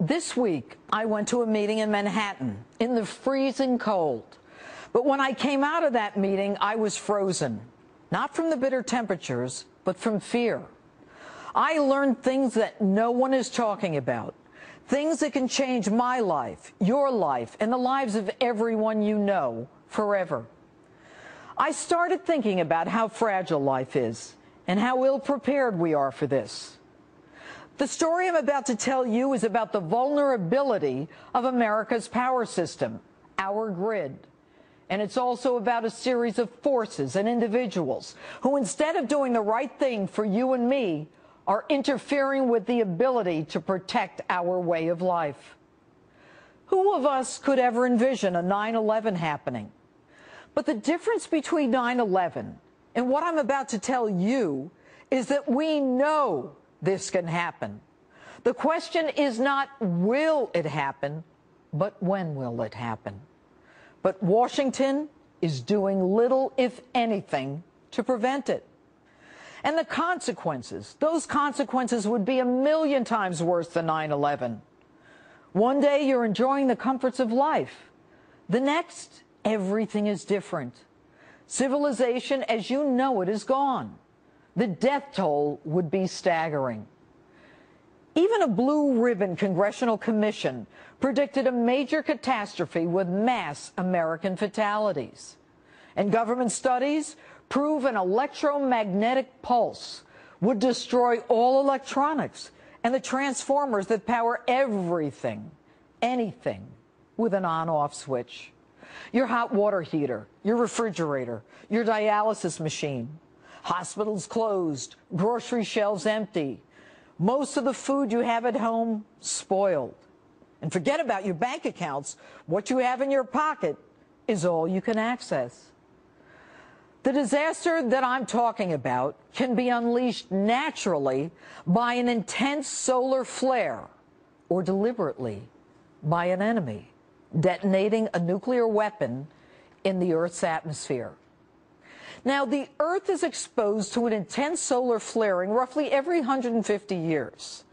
This week, I went to a meeting in Manhattan in the freezing cold. But when I came out of that meeting, I was frozen. Not from the bitter temperatures, but from fear. I learned things that no one is talking about. Things that can change my life, your life, and the lives of everyone you know forever. I started thinking about how fragile life is and how ill-prepared we are for this. The story I'm about to tell you is about the vulnerability of America's power system, our grid. And it's also about a series of forces and individuals who, instead of doing the right thing for you and me, are interfering with the ability to protect our way of life. Who of us could ever envision a 9/11 happening? But the difference between 9/11 and what I'm about to tell you is that we know this can happen. The question is not will it happen, but when will it happen? But Washington is doing little, if anything, to prevent it. And the consequences, those consequences would be 1,000,000 times worse than 9/11. One day you're enjoying the comforts of life. The next, everything is different. Civilization as you know it is gone. The death toll would be staggering. Even a blue ribbon congressional commission predicted a major catastrophe with mass American fatalities. And government studies prove an electromagnetic pulse would destroy all electronics and the transformers that power everything, anything, with an on-off switch. Your hot water heater, your refrigerator, your dialysis machine. Hospitals closed, grocery shelves empty. Most of the food you have at home spoiled. And forget about your bank accounts. What you have in your pocket is all you can access. The disaster that I'm talking about can be unleashed naturally by an intense solar flare or deliberately by an enemy detonating a nuclear weapon in the Earth's atmosphere. Now, the Earth is exposed to an intense solar flaring roughly every 150 years.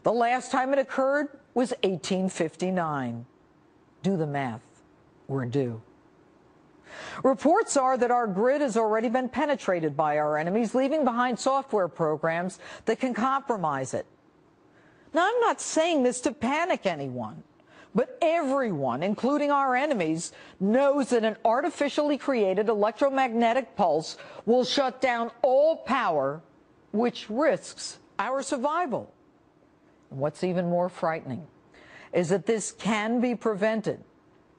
The last time it occurred was 1859. Do the math. We're due. Reports are that our grid has already been penetrated by our enemies, leaving behind software programs that can compromise it. Now, I'm not saying this to panic anyone. But everyone, including our enemies, knows that an artificially created electromagnetic pulse will shut down all power, which risks our survival. And what's even more frightening is that this can be prevented.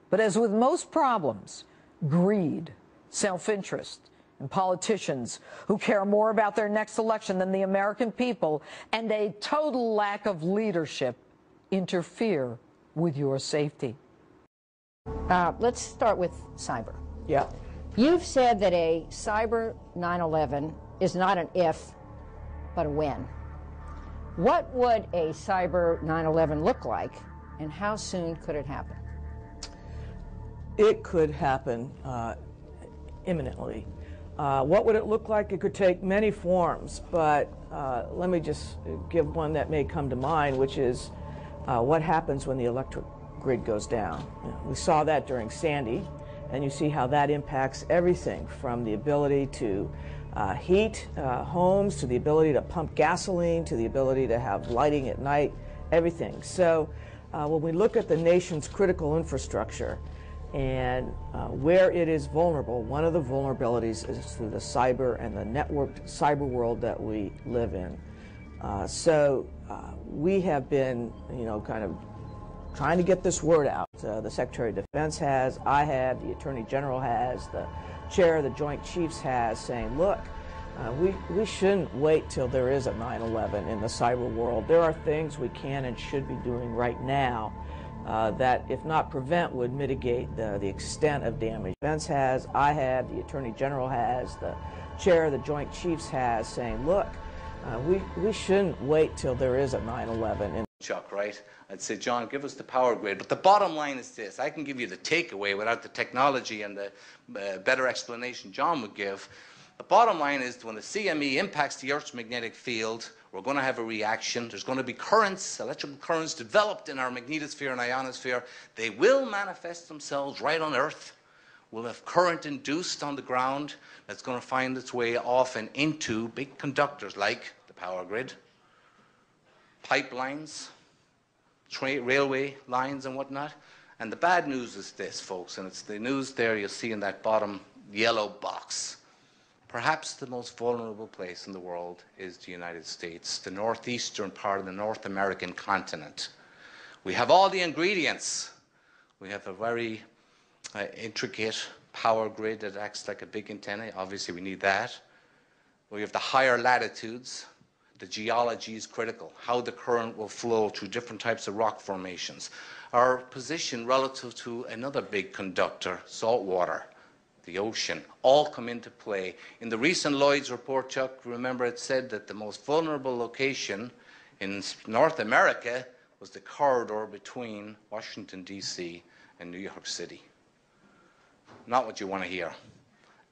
But as with most problems, greed, self-interest, and politicians who care more about their next election than the American people, and a total lack of leadership interfere with your safety. Let's start with cyber. Yeah. You've said that a cyber 9/11 is not an if, but a when. What would a cyber 9/11 look like, and how soon could it happen? It could happen imminently. What would it look like? It could take many forms, but let me just give one that may come to mind, which is what happens when the electric grid goes down. We saw that during Sandy, and you see how that impacts everything from the ability to heat homes, to the ability to pump gasoline, to the ability to have lighting at night, everything. So when we look at the nation's critical infrastructure and where it is vulnerable, one of the vulnerabilities is through the cyber and the networked cyber world that we live in. We have been, kind of trying to get this word out. The Secretary of Defense has, I have, the Attorney General has, the Chair of the Joint Chiefs has, saying, look, we shouldn't wait till there is a 9/11 in the cyber world. There are things we can and should be doing right now that, if not prevent, would mitigate the extent of damage. Defense has, I have, the Attorney General has, the Chair of the Joint Chiefs has, saying, look, we shouldn't wait till there is a 9/11. Chuck, right? I'd say, John, give us the power grid. But the bottom line is this. I can give you the takeaway without the technology and the better explanation John would give. The bottom line is when the CME impacts the Earth's magnetic field, we're going to have a reaction. There's going to be currents, electrical currents developed in our magnetosphere and ionosphere. They will manifest themselves right on Earth. We'll have current induced on the ground that's going to find its way off and into big conductors like the power grid, pipelines, railway lines and whatnot. And the bad news is this, folks, and it's the news there you'll see in that bottom yellow box. Perhaps the most vulnerable place in the world is the United States, the northeastern part of the North American continent. We have all the ingredients. We have a very intricate power grid that acts like a big antenna. Obviously, we need that. We have the higher latitudes. The geology is critical, how the current will flow through different types of rock formations. Our position relative to another big conductor, salt water, the ocean, all come into play. In the recent Lloyd's report, Chuck, remember it said that the most vulnerable location in North America was the corridor between Washington, D.C. and New York City. Not what you want to hear.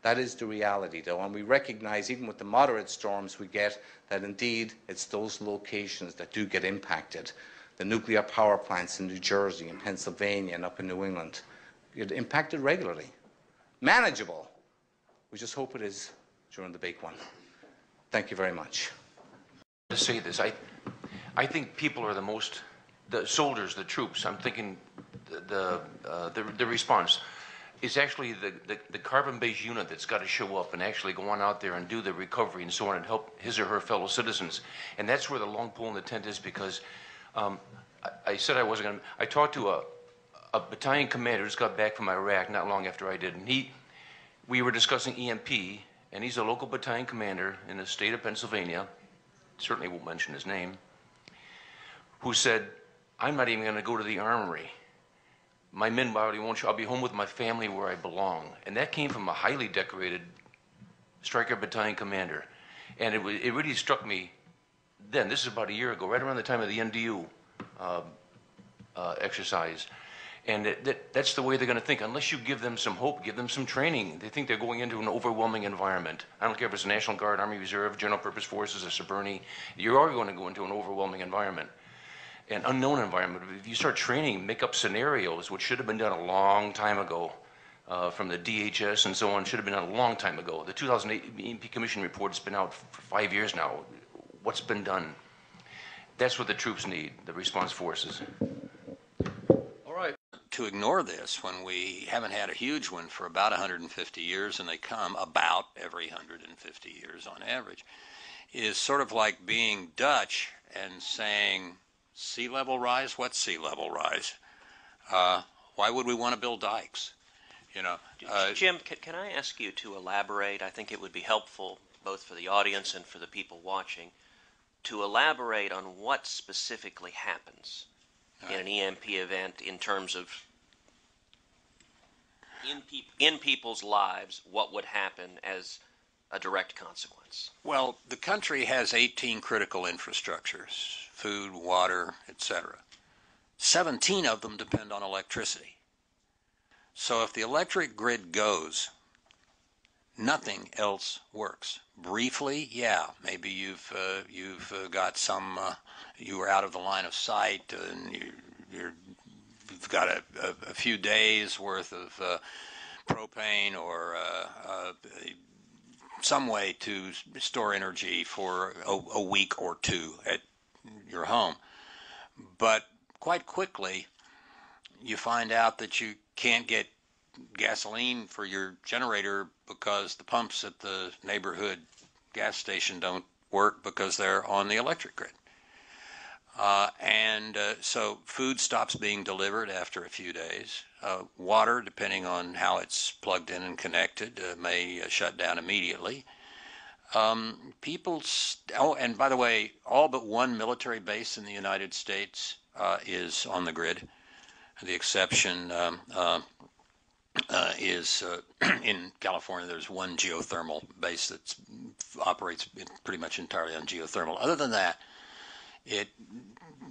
That is the reality, though, and we recognize, even with the moderate storms we get, that indeed it's those locations that do get impacted. The nuclear power plants in New Jersey and Pennsylvania and up in New England get impacted regularly. Manageable. We just hope it is during the big one. Thank you very much. To say this, I think people are the soldiers, the troops. I'm thinking the response is actually the carbon-based unit that's got to show up and actually go on out there and do the recovery and so on and help his or her fellow citizens. And that's where the long pole in the tent is, because I said I wasn't going to. I talked to a battalion commander who just got back from Iraq not long after I did, and we were discussing EMP, and he's a local battalion commander in the state of Pennsylvania, certainly won't mention his name, who said, I'm not even going to go to the armory. My men body won't show. I'll be home with my family where I belong. And that came from a highly decorated Stryker battalion commander. And it really struck me then, this is about a year ago, right around the time of the NDU exercise. And that's the way they're going to think. Unless you give them some hope, give them some training, they think they're going into an overwhelming environment. I don't care if it's the National Guard, Army Reserve, General Purpose Forces, or Suburni. You are going to go into an overwhelming environment, an unknown environment. If you start training, make up scenarios, which should have been done a long time ago, from the DHS and so on, should have been done a long time ago. The 2008 EMP Commission report has been out for 5 years now. What's been done? That's what the troops need, the response forces. All right. To ignore this when we haven't had a huge one for about 150 years, and they come about every 150 years on average, is sort of like being Dutch and saying, sea level rise? What's sea level rise? Why would we want to build dikes? You know, Jim, can I ask you to elaborate? I think it would be helpful both for the audience and for the people watching to elaborate on what specifically happens in an EMP event in terms of in people's lives, what would happen as a direct consequence. Well, the country has 18 critical infrastructures, food, water, etc. 17 of them depend on electricity. So if the electric grid goes, nothing else works. Briefly, yeah, maybe you've got some, you were out of the line of sight, and you've got a few days worth of propane or some way to store energy for a week or two at your home. But quite quickly, you find out that you can't get gasoline for your generator because the pumps at the neighborhood gas station don't work because they're on the electric grid. So food stops being delivered after a few days. Water, depending on how it's plugged in and connected, may shut down immediately. And by the way, all but one military base in the United States is on the grid. The exception is in California. There's one geothermal base that operates pretty much entirely on geothermal. Other than that,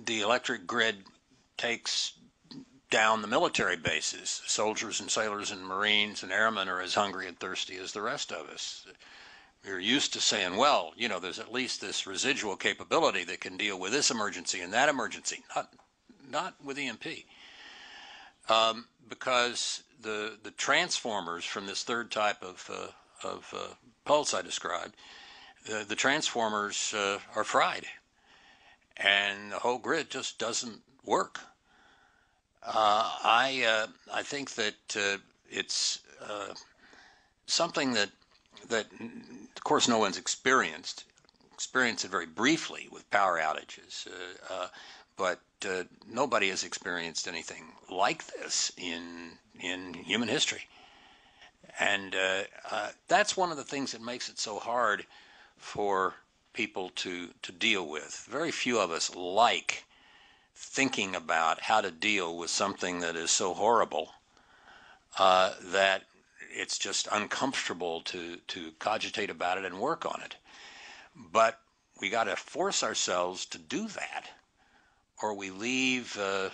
the electric grid takes down the military bases. Soldiers and sailors and Marines and airmen are as hungry and thirsty as the rest of us. You're used to saying, well, you know, there's at least this residual capability that can deal with this emergency and that emergency. Not with EMP. Because the transformers from this third type of pulse I described, the transformers are fried, and the whole grid just doesn't work. I think that it's something that of course no one's experienced it very briefly with power outages, but nobody has experienced anything like this in human history. And that's one of the things that makes it so hard for people to deal with. Very few of us like thinking about how to deal with something that is so horrible that it's just uncomfortable to cogitate about it and work on it. But we got to force ourselves to do that, or we leave the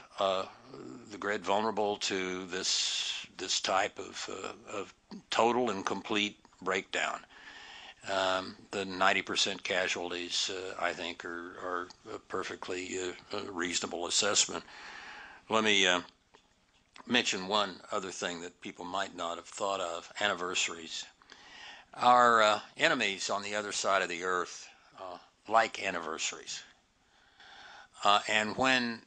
grid vulnerable to this type of total and complete breakdown. The 90% casualties, I think, are a perfectly reasonable assessment. Let me mention one other thing that people might not have thought of: anniversaries. Our enemies on the other side of the earth like anniversaries. And when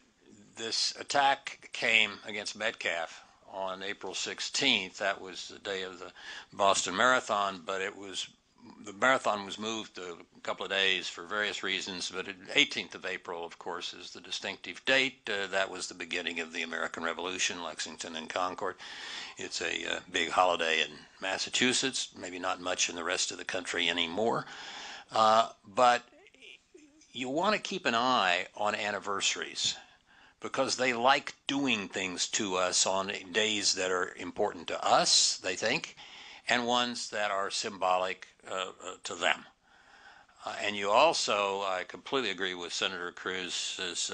this attack came against Metcalfe on April 16th, that was the day of the Boston Marathon, but the marathon was moved a couple of days for various reasons, but 18th of April, of course, is the distinctive date. That was the beginning of the American Revolution, Lexington and Concord. It's a big holiday in Massachusetts, maybe not much in the rest of the country anymore. But you want to keep an eye on anniversaries, because they like doing things to us on days that are important to us, they think, and ones that are symbolic to them. And you also, I completely agree with Senator Cruz's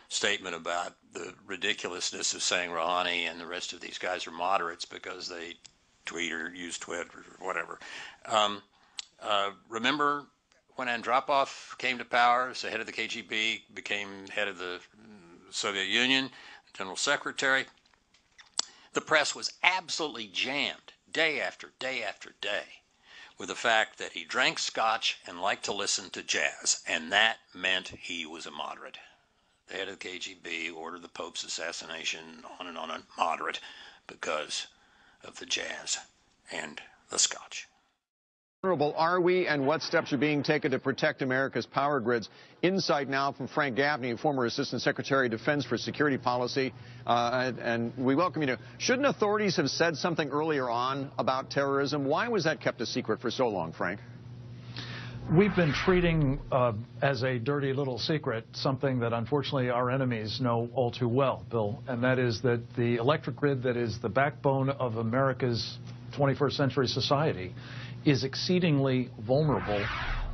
statement about the ridiculousness of saying Rouhani and the rest of these guys are moderates because they tweet or use Twitter or whatever. Remember when Andropov came to power as the head of the KGB, became head of the Soviet Union, General Secretary? The press was absolutely jammed day after day after day with the fact that he drank scotch and liked to listen to jazz, and that meant he was a moderate. The head of the KGB ordered the Pope's assassination, on and moderate, because of the jazz and the scotch. Vulnerable are we, and what steps are being taken to protect America's power grids? Insight now from Frank Gaffney, former Assistant Secretary of Defense for Security Policy. And we welcome you to. Shouldn't authorities have said something earlier on about terrorism? Why was that kept a secret for so long, Frank? We've been treating as a dirty little secret something that unfortunately our enemies know all too well, Bill, and that is that the electric grid that is the backbone of America's 21st century society is exceedingly vulnerable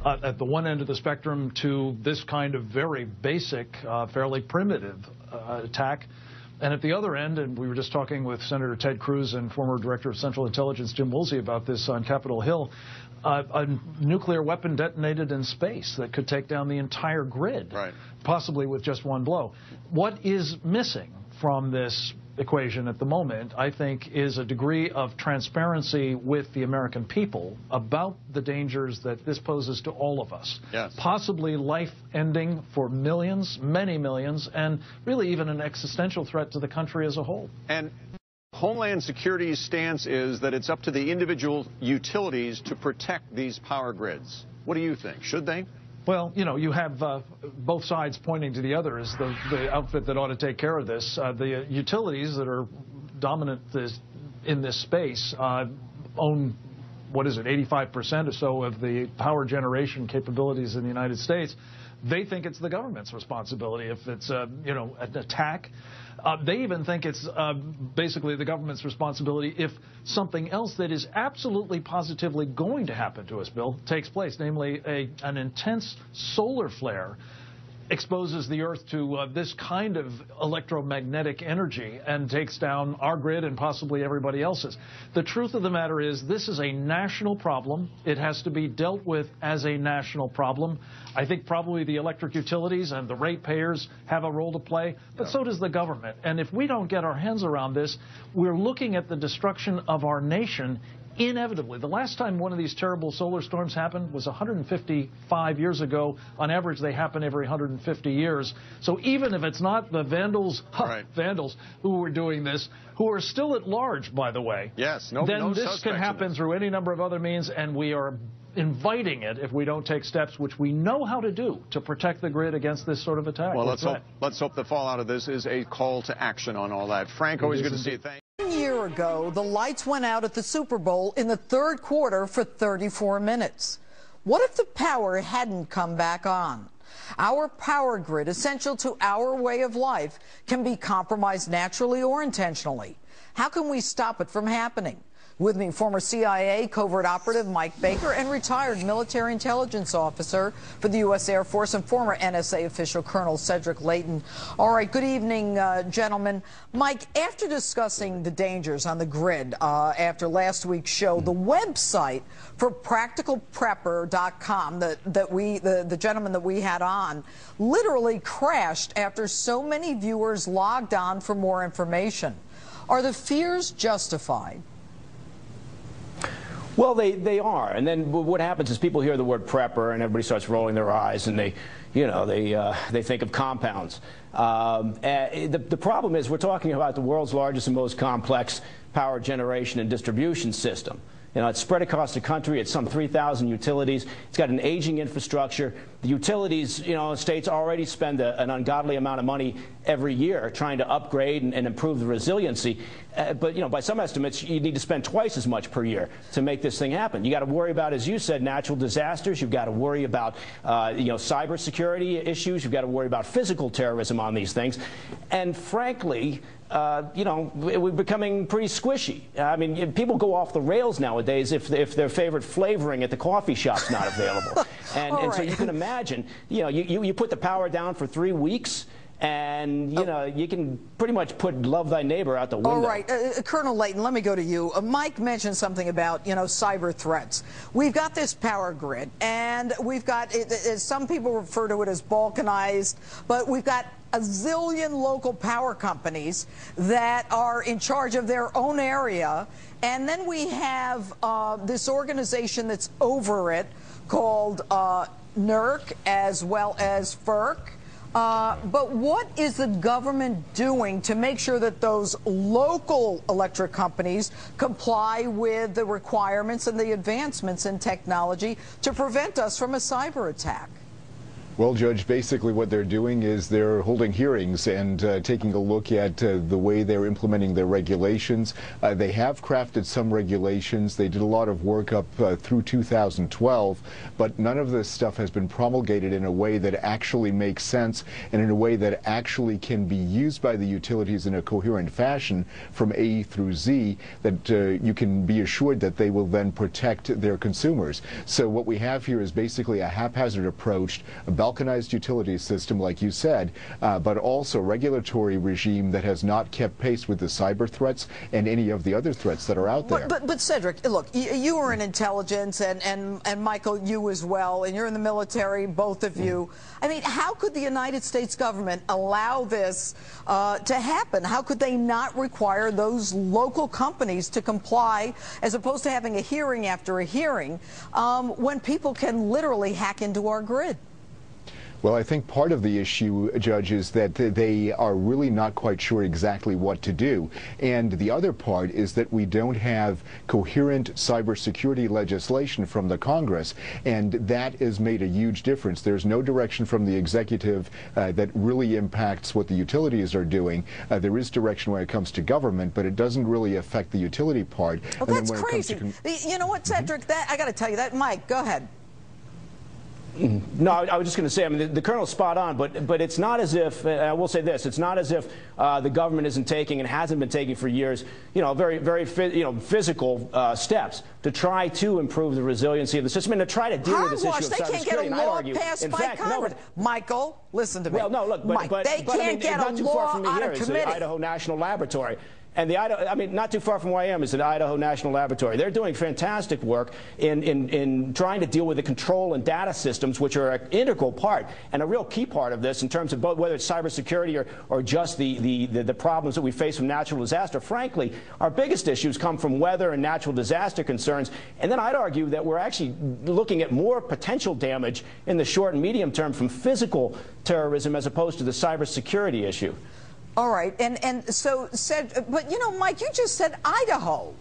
at the one end of the spectrum to this kind of very basic, fairly primitive attack. And at the other end, and we were just talking with Senator Ted Cruz and former Director of Central Intelligence Jim Woolsey about this on Capitol Hill, a nuclear weapon detonated in space that could take down the entire grid, right, possibly with just one blow. What is missing from this equation at the moment, I think, is a degree of transparency with the American people about the dangers that this poses to all of us. Yes. Possibly life-ending for millions, many millions, and really even an existential threat to the country as a whole. And Homeland Security's stance is that it's up to the individual utilities to protect these power grids. What do you think? Should they? Well, you know, you have both sides pointing to the other as the outfit that ought to take care of this. The utilities that are dominant in this space own, what is it, 85% or so of the power generation capabilities in the United States. They think it's the government's responsibility if it's, you know, an attack. They even think it's basically the government's responsibility if something else that is absolutely positively going to happen to us, Bill, takes place, namely an intense solar flare exposes the Earth to this kind of electromagnetic energy and takes down our grid and possibly everybody else's. The truth of the matter is this is a national problem. It has to be dealt with as a national problem. I think probably the electric utilities and the ratepayers have a role to play, but so does the government. And if we don't get our hands around this, we're looking at the destruction of our nation inevitably. The last time one of these terrible solar storms happened was 155 years ago. On average, they happen every 150 years. So even if it's not the vandals, vandals who were doing this, who are still at large, by the way, then this can happen through any number of other means, and we are inviting it if we don't take steps, which we know how to do, to protect the grid against this sort of attack. Well, let's hope the fallout of this is a call to action on all that. Frank, always good to see you. Thank you. 1 year ago, the lights went out at the Super Bowl in the third quarter for 34 minutes. What if the power hadn't come back on? Our power grid, essential to our way of life, can be compromised naturally or intentionally. How can we stop it from happening? With me, former CIA covert operative Mike Baker and retired military intelligence officer for the U.S. Air Force and former NSA official Colonel Cedric Layton. All right, good evening, gentlemen. Mike, after discussing the dangers on the grid after last week's show, the website for practicalprepper.com the gentleman that we had on literally crashed after so many viewers logged on for more information. Are the fears justified? Well, they are, and then what happens is people hear the word prepper, and everybody starts rolling their eyes, and they think of compounds. The problem is we're talking about the world's largest and most complex power generation and distribution system. You know, it's spread across the country. It's some 3,000 utilities. It's got an aging infrastructure. The utilities, states already spend an ungodly amount of money every year trying to upgrade and improve the resiliency. But by some estimates, you need to spend twice as much per year to make this thing happen. You got to worry about, as you said, natural disasters. You've got to worry about, cybersecurity issues. You've got to worry about physical terrorism on these things. And frankly, we're becoming pretty squishy. I mean, people go off the rails nowadays if their favorite flavoring at the coffee shop's not available. And so you can imagine, you put the power down for 3 weeks, and you can pretty much put love thy neighbor out the window. All right, Colonel Layton, let me go to you. Mike mentioned something about cyber threats. We've got this power grid, and we've got some people refer to it as balkanized, but we've got a zillion local power companies that are in charge of their own area, and then we have this organization that's over it called NERC as well as FERC. But what is the government doing to make sure that those local electric companies comply with the requirements and the advancements in technology to prevent us from a cyber attack? Well, Judge, basically what they're doing is they're holding hearings and taking a look at the way they're implementing their regulations. They have crafted some regulations. They did a lot of work up through 2012, but none of this stuff has been promulgated in a way that actually makes sense and in a way that actually can be used by the utilities in a coherent fashion from A through Z, that you can be assured that they will then protect their consumers. So what we have here is basically a haphazard approach, a balkanized utility system, like you said, but also regulatory regime that has not kept pace with the cyber threats and any of the other threats that are out there. But Cedric, look, you are in intelligence, and Michael, you as well, and you're in the military, both of you. I mean, how could the United States government allow this to happen? How could they not require those local companies to comply, as opposed to having a hearing after a hearing, when people can literally hack into our grid? Well, I think part of the issue, Judge, is that they are really not quite sure exactly what to do. And the other part is that we don't have coherent cybersecurity legislation from the Congress, and that has made a huge difference. There's no direction from the executive that really impacts what the utilities are doing. There is direction when it comes to government, but it doesn't really affect the utility part. Well, that's crazy. You know what, Cedric, I got to tell you that. Mike, go ahead. No, I was just going to say, I mean, the colonel's spot on, but it's not as if, I will say this, it's not as if the government isn't taking and hasn't been taking for years, very physical steps to try to improve the resiliency of the system and to try to deal with this issue of cybersecurity. They can't get a law passed by Congress. Michael, listen to me. Well, no, look, but they can't get a law out of committee. The Idaho National Laboratory. And not too far from where I am is the Idaho National Laboratory. They're doing fantastic work in trying to deal with the control and data systems, which are an integral part and a real key part of this in terms of both whether it's cybersecurity or just the problems that we face from natural disaster. Frankly, our biggest issues come from weather and natural disaster concerns. And then I'd argue that we're actually looking at more potential damage in the short and medium term from physical terrorism as opposed to the cybersecurity issue. All right, and so said, but Mike, you just said Idaho.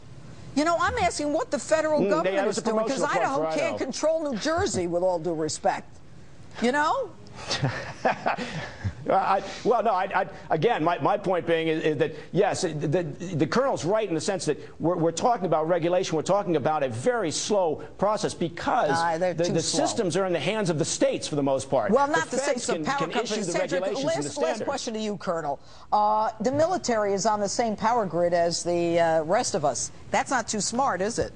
I'm asking what the federal government is doing, because Idaho can't control New Jersey, with all due respect. Again, my point being is that, yes, the colonel's right in the sense that we're talking about regulation. We're talking about a very slow process because the systems are in the hands of the states for the most part. Well, not the states, the power companies. Last question to you, Colonel. The military is on the same power grid as the rest of us. That's not too smart, is it?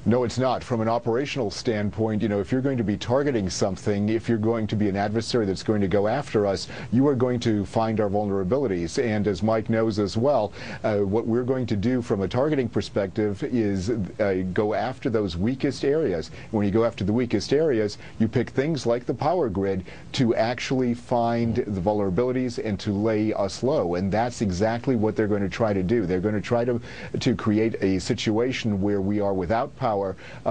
No, it's not. From an operational standpoint, if you're going to be targeting something, if you're going to be an adversary that's going to go after us, you are going to find our vulnerabilities. And as Mike knows as well, what we're going to do from a targeting perspective is go after those weakest areas. When you go after the weakest areas, you pick things like the power grid to actually find the vulnerabilities and to lay us low. And that's exactly what they're going to try to do. They're going to try to create a situation where we are without power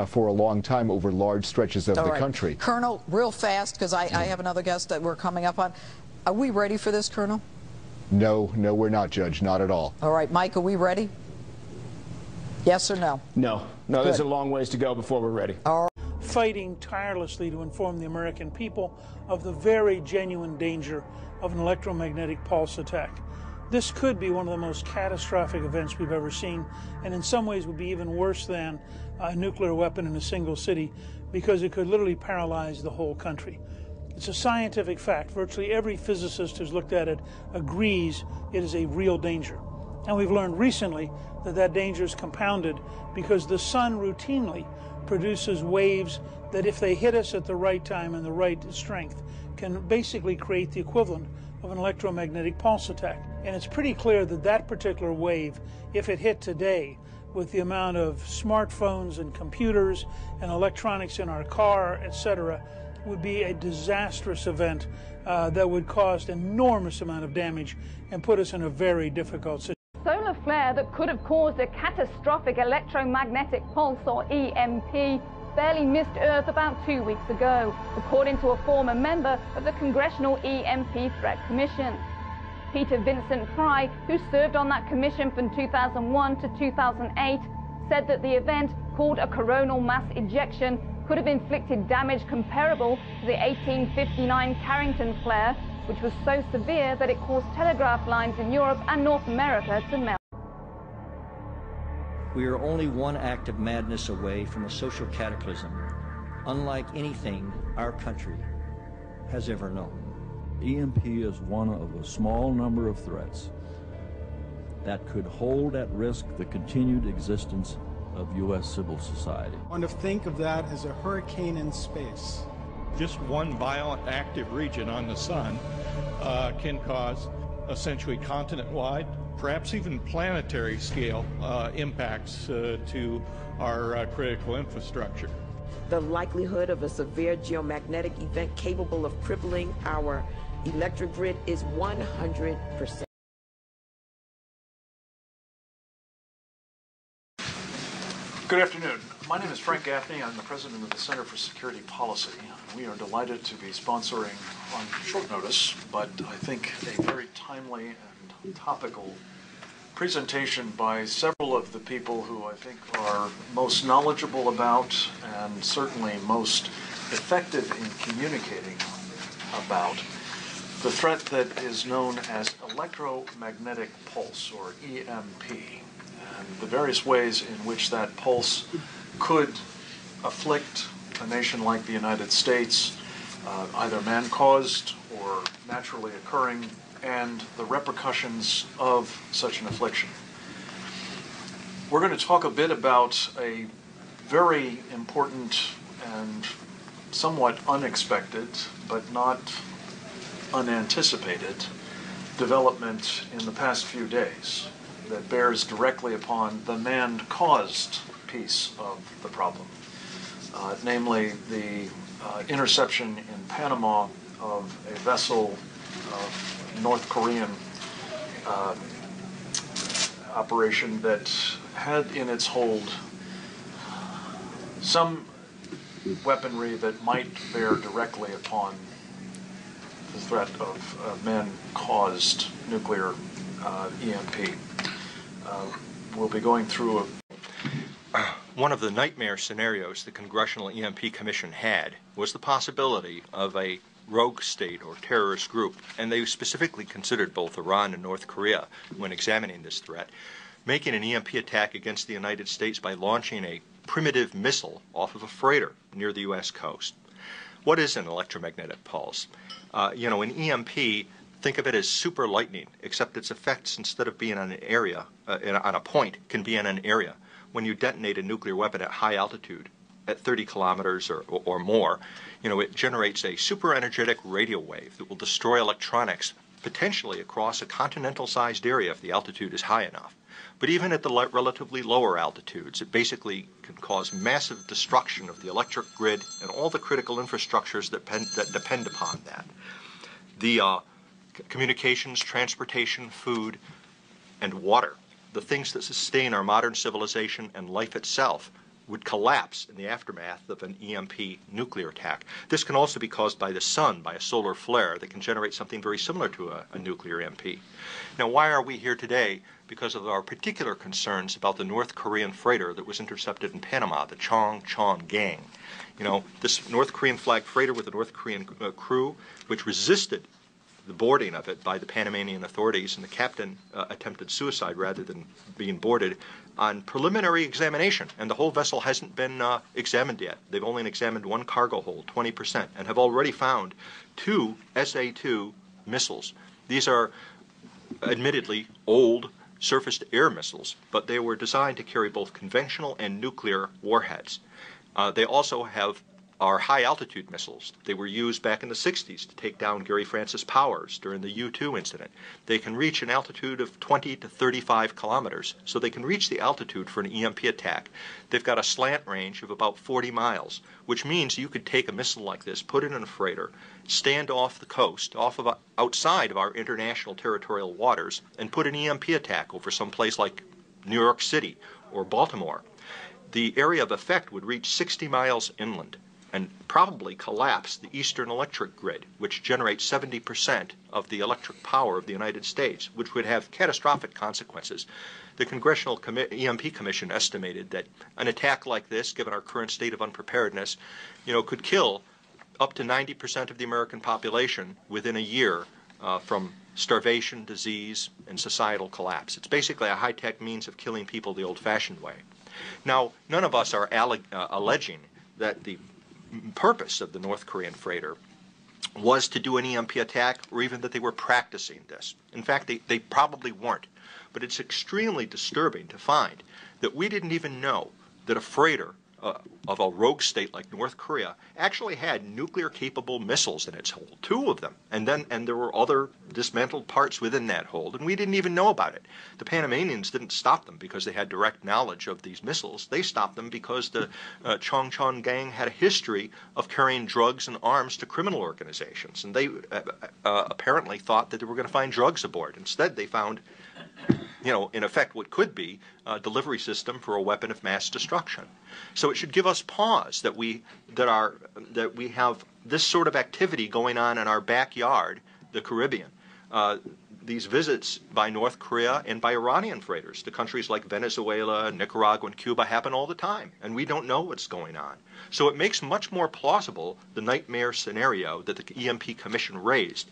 for a long time over large stretches of the country. Colonel, real fast, because I have another guest that we're coming up on. Are we ready for this, Colonel? No, we're not, Judge. Not at all. All right, Mike, are we ready? Yes or no? No. No, there's a long ways to go before we're ready. All right. Fighting tirelessly to inform the American people of the very genuine danger of an electromagnetic pulse attack. This could be one of the most catastrophic events we've ever seen, and in some ways would be even worse than a nuclear weapon in a single city, because it could literally paralyze the whole country. It's a scientific fact. Virtually every physicist who's looked at it agrees it is a real danger. And we've learned recently that that danger is compounded because the sun routinely produces waves that, if they hit us at the right time and the right strength, can basically create the equivalent of an electromagnetic pulse attack. And it's pretty clear that that particular wave, if it hit today, with the amount of smartphones and computers and electronics in our car, etc., would be a disastrous event that would cause an enormous amount of damage and put us in a very difficult situation. Solar flare that could have caused a catastrophic electromagnetic pulse, or EMP, barely missed Earth about 2 weeks ago, according to a former member of the Congressional EMP Threat Commission. Peter Vincent Fry, who served on that commission from 2001 to 2008, said that the event, called a coronal mass ejection, could have inflicted damage comparable to the 1859 Carrington flare, which was so severe that it caused telegraph lines in Europe and North America to melt. We are only one act of madness away from a social cataclysm, unlike anything our country has ever known. EMP is one of a small number of threats that could hold at risk the continued existence of U.S. civil society. I want to think of that as a hurricane in space. Just one violent active region on the sun can cause essentially continent-wide, perhaps even planetary scale impacts to our critical infrastructure. The likelihood of a severe geomagnetic event capable of crippling our electric grid is 100%. Good afternoon. My name is Frank Gaffney. I'm the president of the Center for Security Policy. We are delighted to be sponsoring on short notice, but I think a very timely and topical presentation by several of the people who I think are most knowledgeable about and certainly most effective in communicating about the threat that is known as electromagnetic pulse, or EMP, and the various ways in which that pulse could afflict a nation like the United States, either man-caused or naturally occurring, and the repercussions of such an affliction. We're going to talk a bit about a very important and somewhat unexpected, but not unanticipated, development in the past few days that bears directly upon the man-caused piece of the problem, namely the interception in Panama of a vessel of North Korean operation that had in its hold some weaponry that might bear directly upon the threat of man-caused nuclear EMP. We'll be going through one of the nightmare scenarios the Congressional EMP Commission had was the possibility of a rogue state or terrorist group, and they specifically considered both Iran and North Korea when examining this threat, making an EMP attack against the United States by launching a primitive missile off of a freighter near the U.S. coast. What is an electromagnetic pulse? An EMP, think of it as super lightning, except its effects, instead of being on an area, on a point, can be in an area. When you detonate a nuclear weapon at high altitude, at 30 kilometers or more, it generates a super energetic radio wave that will destroy electronics potentially across a continental-sized area if the altitude is high enough. But even at the relatively lower altitudes, it basically can cause massive destruction of the electric grid and all the critical infrastructures that depend upon that. The communications, transportation, food, and water, the things that sustain our modern civilization and life itself, would collapse in the aftermath of an EMP nuclear attack. This can also be caused by the sun, by a solar flare that can generate something very similar to a nuclear EMP. Now, why are we here today? Because of our particular concerns about the North Korean freighter that was intercepted in Panama, the Chongchon-gang. This North Korean flag freighter with a North Korean crew, which resisted the boarding of it by the Panamanian authorities, and the captain attempted suicide rather than being boarded on preliminary examination, and the whole vessel hasn't been examined yet. They've only examined one cargo hold, 20%, and have already found 2 SA-2 missiles. These are admittedly old surface-to-air missiles, but they were designed to carry both conventional and nuclear warheads. They also are high-altitude missiles. They were used back in the 60s to take down Gary Francis Powers during the U-2 incident. They can reach an altitude of 20 to 35 kilometers, so they can reach the altitude for an EMP attack. They've got a slant range of about 40 miles, which means you could take a missile like this, put it in a freighter, stand off the coast, outside of our international territorial waters, and put an EMP attack over some place like New York City or Baltimore. The area of effect would reach 60 miles inland and probably collapse the eastern electric grid, which generates 70% of the electric power of the United States, which would have catastrophic consequences. The Congressional EMP Commission estimated that an attack like this, given our current state of unpreparedness, could kill up to 90% of the American population within a year from starvation, disease, and societal collapse. It's basically a high-tech means of killing people the old-fashioned way. Now, none of us are alleging that the purpose of the North Korean freighter was to do an EMP attack, or even that they were practicing this. In fact, they probably weren't. But it's extremely disturbing to find that we didn't even know that a freighter of a rogue state like North Korea actually had nuclear-capable missiles in its hold, 2 of them, and there were other dismantled parts within that hold, and we didn't even know about it. The Panamanians didn't stop them because they had direct knowledge of these missiles. They stopped them because the Chongchon gang had a history of carrying drugs and arms to criminal organizations, and they apparently thought that they were going to find drugs aboard. Instead, they found, in effect, what could be a delivery system for a weapon of mass destruction. So it should give us pause that we have this sort of activity going on in our backyard, the Caribbean. These visits by North Korea and by Iranian freighters to countries like Venezuela, Nicaragua, and Cuba happen all the time, and we don't know what's going on. So it makes much more plausible the nightmare scenario that the EMP Commission raised,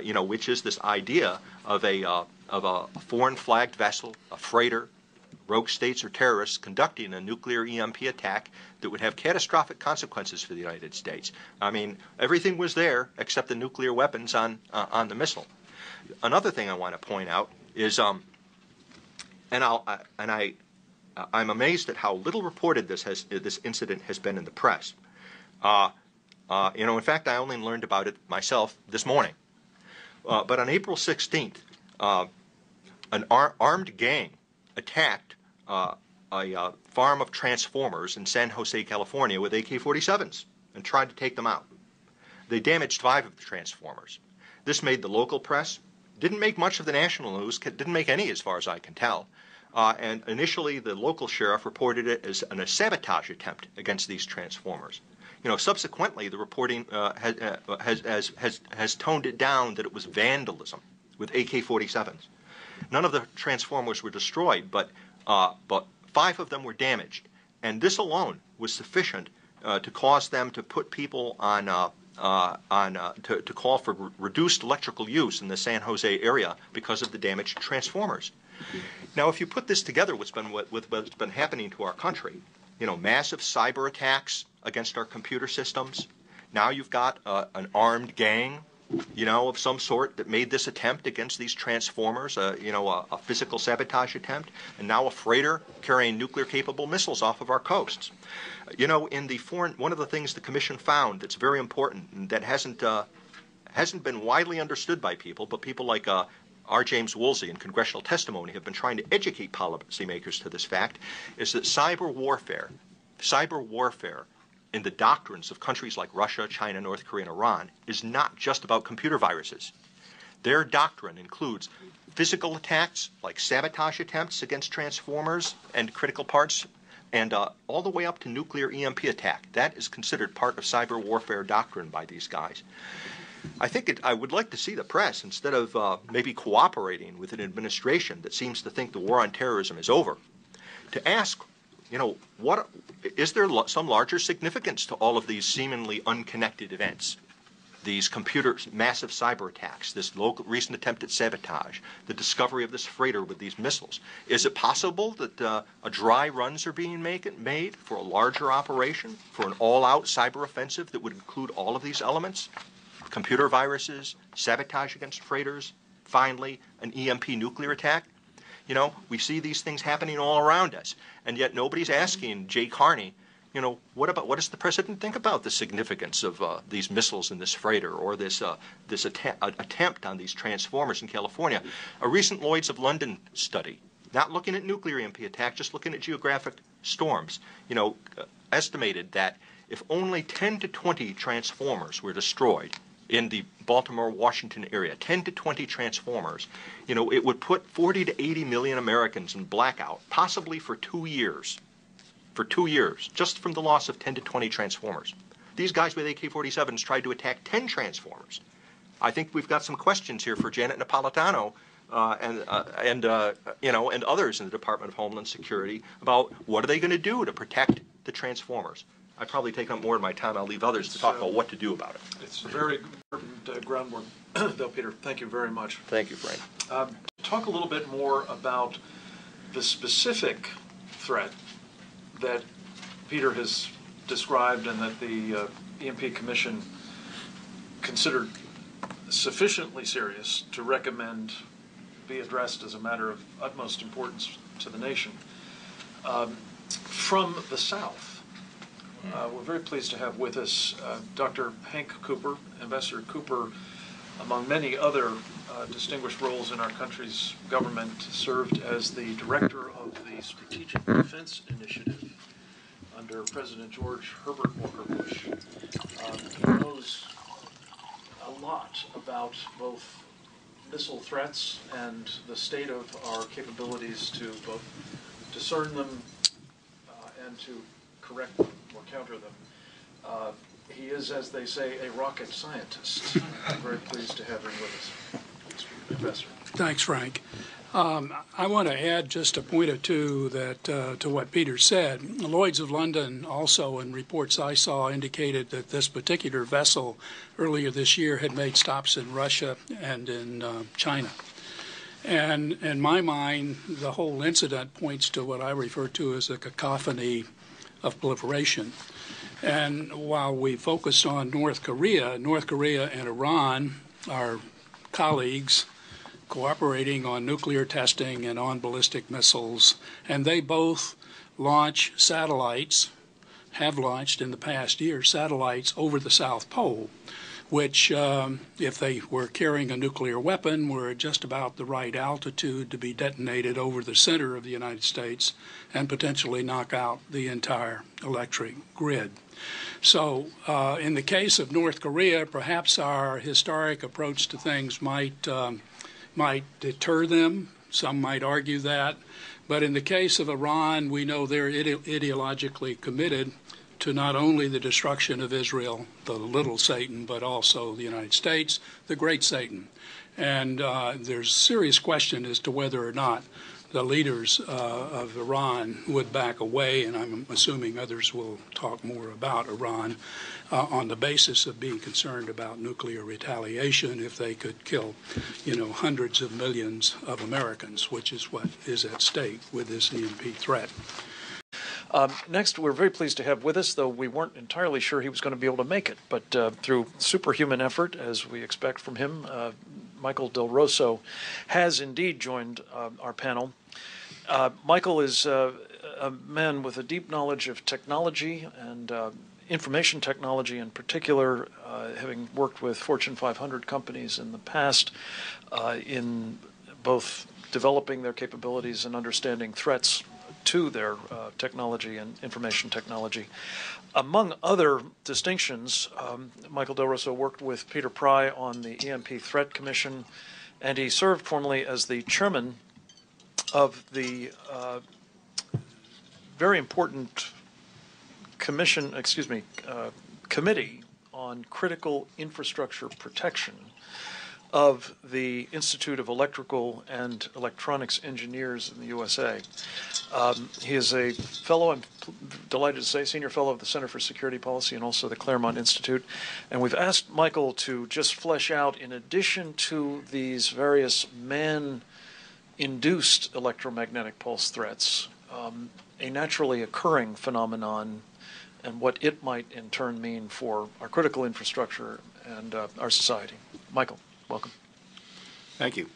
which is this idea of a foreign flagged vessel, a freighter, rogue states or terrorists conducting a nuclear EMP attack that would have catastrophic consequences for the United States. I mean, everything was there except the nuclear weapons on the missile. Another thing I want to point out is, I'm amazed at how little reported this incident has been in the press. In fact, I only learned about it myself this morning. But on April 16th, an armed gang attacked a farm of transformers in San Jose, California with AK-47s and tried to take them out. They damaged 5 of the transformers. This made the local press, didn't make much of the national news, didn't make any as far as I can tell. And initially the local sheriff reported it as a sabotage attempt against these transformers. Subsequently the reporting has toned it down that it was vandalism with AK-47s. None of the transformers were destroyed, but 5 of them were damaged, and this alone was sufficient to cause them to put people to call for reduced electrical use in the San Jose area because of the damaged transformers. Now, if you put this together with what's been happening to our country, massive cyber attacks against our computer systems. Now you've got an armed gang, of some sort that made this attempt against these transformers, a physical sabotage attempt, and now a freighter carrying nuclear-capable missiles off of our coasts. One of the things the Commission found that's very important and that hasn't been widely understood by people, but people like R. James Woolsey in congressional testimony have been trying to educate policymakers to this fact, is that cyber warfare in the doctrines of countries like Russia, China, North Korea, and Iran is not just about computer viruses. Their doctrine includes physical attacks like sabotage attempts against transformers and critical parts, and all the way up to nuclear EMP attack. That is considered part of cyber warfare doctrine by these guys. I would like to see the press, instead of maybe cooperating with an administration that seems to think the war on terrorism is over, to ask, what is there some larger significance to all of these seemingly unconnected events? These massive cyber attacks, this recent attempt at sabotage, the discovery of this freighter with these missiles. Is it possible that dry runs are being made for a larger operation, for an all-out cyber offensive that would include all of these elements? Computer viruses, sabotage against freighters, finally, an EMP nuclear attack? We see these things happening all around us, and yet nobody's asking Jay Carney, what does the president think about the significance of these missiles in this freighter or this attempt on these transformers in California? A recent Lloyd's of London study, not looking at nuclear EMP attack, just looking at geographic storms, estimated that if only 10 to 20 transformers were destroyed in the Baltimore-Washington area, 10 to 20 transformers, it would put 40 to 80 million Americans in blackout, possibly for 2 years. For 2 years, just from the loss of 10 to 20 transformers. These guys with AK-47s tried to attack 10 transformers. I think we've got some questions here for Janet Napolitano and others in the Department of Homeland Security about what are they going to do to protect the transformers. I've probably taken up more of my time. I'll leave others to talk about what to do about it. It's a very important groundwork, Bill Peter. Thank you very much. Thank you, Frank. Talk a little bit more about the specific threat that Peter has described and that the EMP Commission considered sufficiently serious to recommend be addressed as a matter of utmost importance to the nation. From the South, we're very pleased to have with us Dr. Hank Cooper. Ambassador Cooper, among many other distinguished roles in our country's government, served as the director of the Strategic Defense Initiative under President George Herbert Walker Bush. He knows a lot about both missile threats and the state of our capabilities to both discern them and to correct them or counter them. He is, as they say, a rocket scientist. I'm very pleased to have him with us, Professor. Thanks, Frank. I want to add just a point or two to what Peter said. Lloyd's of London also, in reports I saw, indicated that this particular vessel earlier this year had made stops in Russia and in China. And in my mind, the whole incident points to what I refer to as a cacophony of proliferation. And while we focus on North Korea and Iran are colleagues cooperating on nuclear testing and on ballistic missiles, and they both launch satellites, have launched in the past year, satellites over the South Pole, which, if they were carrying a nuclear weapon, were at just about the right altitude to be detonated over the center of the United States and potentially knock out the entire electric grid. So in the case of North Korea, perhaps our historic approach to things might deter them. Some might argue that. But in the case of Iran, we know they're ideologically committed to not only the destruction of Israel, the little Satan, but also the United States, the great Satan. And there's serious question as to whether or not the leaders of Iran would back away, and I'm assuming others will talk more about Iran on the basis of being concerned about nuclear retaliation if they could kill, hundreds of millions of Americans, which is what is at stake with this EMP threat. Next, we're very pleased to have with us, though we weren't entirely sure he was going to be able to make it, but through superhuman effort, as we expect from him, Michael Del Rosso has indeed joined our panel. Michael is a man with a deep knowledge of technology and information technology in particular, having worked with Fortune 500 companies in the past in both developing their capabilities and understanding threats to their technology and information technology. Among other distinctions, Michael Del Rosso worked with Peter Pry on the EMP Threat Commission, and he served formerly as the chairman of the very important committee on critical infrastructure protection of the Institute of Electrical and Electronics Engineers in the USA. He is a fellow, I'm delighted to say, senior fellow of the Center for Security Policy and also the Claremont Institute. And we've asked Michael to just flesh out, in addition to these various man-induced electromagnetic pulse threats, a naturally occurring phenomenon and what it might in turn mean for our critical infrastructure and our society. Michael, welcome. Thank you.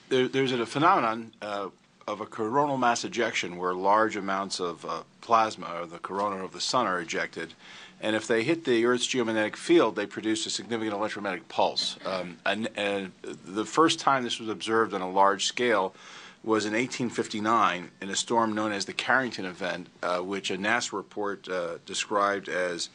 There's a phenomenon of a coronal mass ejection where large amounts of plasma, or the corona of the sun, are ejected. And if they hit the Earth's geomagnetic field, they produce a significant electromagnetic pulse. And the first time this was observed on a large scale was in 1859 in a storm known as the Carrington event, which a NASA report described as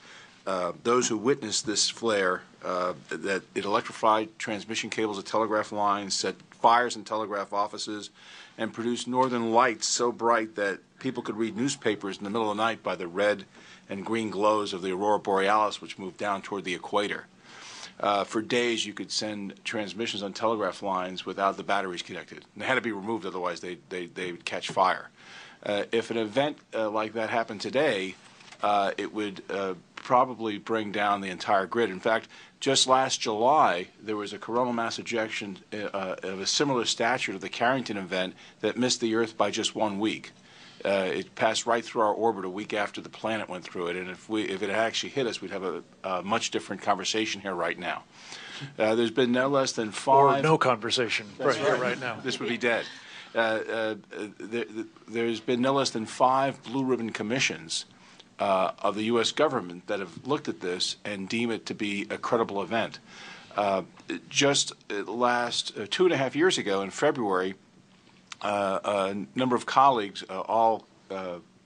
those who witnessed this flare, that it electrified transmission cables of telegraph lines, set fires in telegraph offices, and produced northern lights so bright that people could read newspapers in the middle of the night by the red and green glows of the aurora borealis, which moved down toward the equator. For days, you could send transmissions on telegraph lines without the batteries connected. And they had to be removed, otherwise they would catch fire. If an event like that happened today, it would probably bring down the entire grid. In fact, just last July, there was a coronal mass ejection of a similar stature to the Carrington event that missed the Earth by just 1 week. It passed right through our orbit a week after the planet went through it, and if it had actually hit us, we'd have a much different conversation here right now. There's been no less than 5... Or no conversation here right now. This would be dead. There's been no less than 5 blue ribbon commissions of the U.S. government that have looked at this and deem it to be a credible event. Just last 2.5 years ago, in February, a number of colleagues all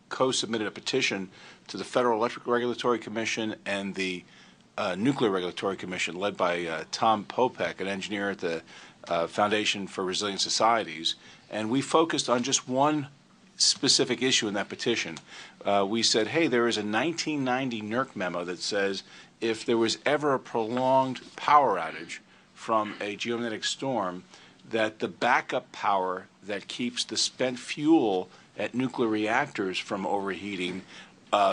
co-submitted a petition to the Federal Electric Regulatory Commission and the Nuclear Regulatory Commission, led by Tom Popek, an engineer at the Foundation for Resilient Societies. And we focused on just one specific issue in that petition. We said, hey, there is a 1990 NERC memo that says if there was ever a prolonged power outage from a geomagnetic storm, that the backup power that keeps the spent fuel at nuclear reactors from overheating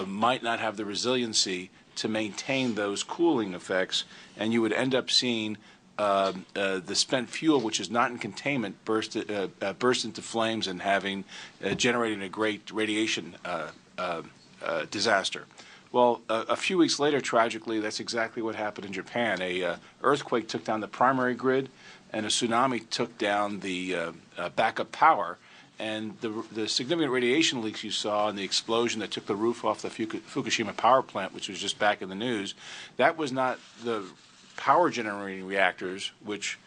might not have the resiliency to maintain those cooling effects, and you would end up seeing the spent fuel, which is not in containment, burst into flames and generating a great radiation disaster. Well, a few weeks later, tragically, that's exactly what happened in Japan. A earthquake took down the primary grid, and a tsunami took down the backup power. And the significant radiation leaks you saw and the explosion that took the roof off the Fukushima power plant, which was just back in the news, that was not the power generating reactors, which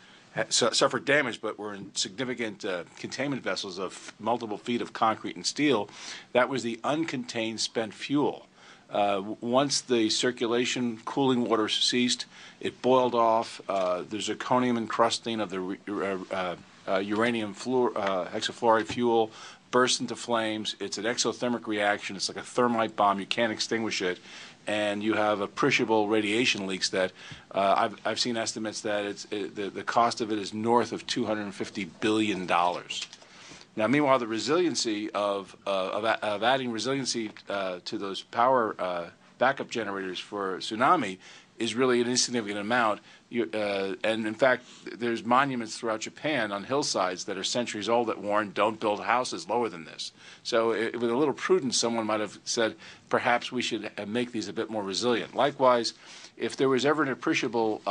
suffered damage but were in significant containment vessels of multiple feet of concrete and steel. That was the uncontained spent fuel. Once the circulation cooling water ceased, it boiled off. The zirconium encrusting of the uranium hexafluoride fuel bursts into flames. It's an exothermic reaction. It's like a thermite bomb. You can't extinguish it. And you have appreciable radiation leaks that I've seen estimates that the cost of it is north of $250 billion. Now, meanwhile, the resiliency of adding resiliency to those power backup generators for tsunami is really an insignificant amount. And in fact, there's monuments throughout Japan on hillsides that are centuries old that warn, don't build houses lower than this. So with a little prudence, someone might have said, perhaps we should make these a bit more resilient. Likewise, if there was ever an appreciable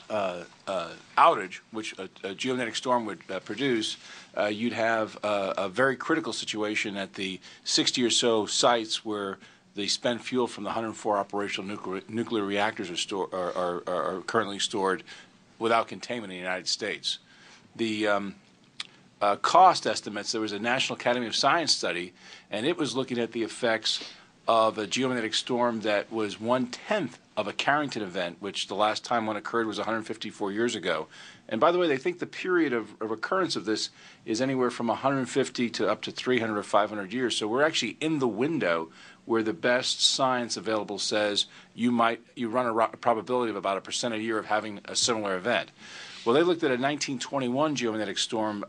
outage, which a geomagnetic storm would produce, you'd have a very critical situation at the 60 or so sites where the spent fuel from the 104 operational nuclear reactors are currently stored without containment in the United States. The cost estimates, there was a National Academy of Science study, and it was looking at the effects of a geomagnetic storm that was 1/10 of a Carrington event, which the last time one occurred was 154 years ago. And by the way, they think the period of occurrence of this is anywhere from 150 to up to 300 or 500 years. So we're actually in the window where the best science available says you run a probability of about 1% a year of having a similar event. Well, they looked at a 1921 geomagnetic storm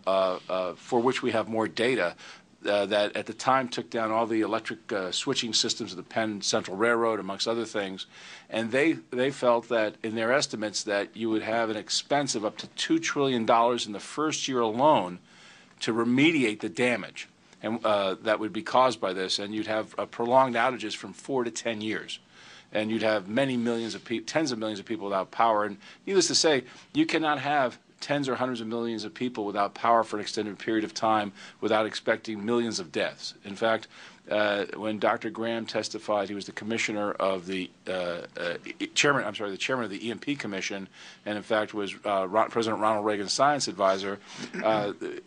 for which we have more data that at the time took down all the electric switching systems of the Penn Central Railroad, amongst other things. And they felt that in their estimates that you would have an expense of up to $2 trillion in the first year alone to remediate the damage and that would be caused by this, and you'd have prolonged outages from 4 to 10 years, and you'd have many millions of people, tens of millions of people without power. And needless to say, you cannot have tens or hundreds of millions of people without power for an extended period of time without expecting millions of deaths. In fact, when Dr. Graham testified, he was the commissioner of the chairman of the EMP Commission, and in fact was President Ronald Reagan's science advisor.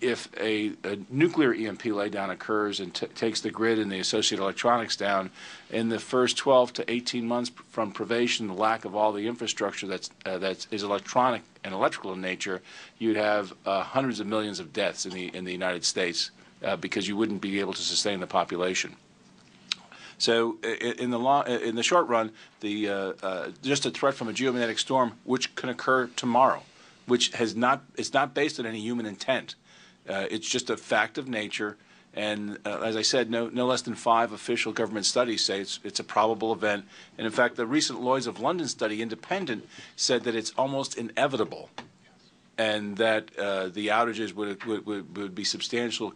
If a nuclear EMP laydown occurs and takes the grid and the associated electronics down, in the first 12 to 18 months from privation, the lack of all the infrastructure that is electronic and electrical in nature, you'd have hundreds of millions of deaths in the United States. Because you wouldn't be able to sustain the population. So, in the short run, just a threat from a geomagnetic storm, which can occur tomorrow, which it's not based on any human intent. It's just a fact of nature, and as I said, no less than 5 official government studies say it's a probable event. And in fact, the recent Lloyd's of London study, independent, said that it's almost inevitable, and that the outages would be substantial,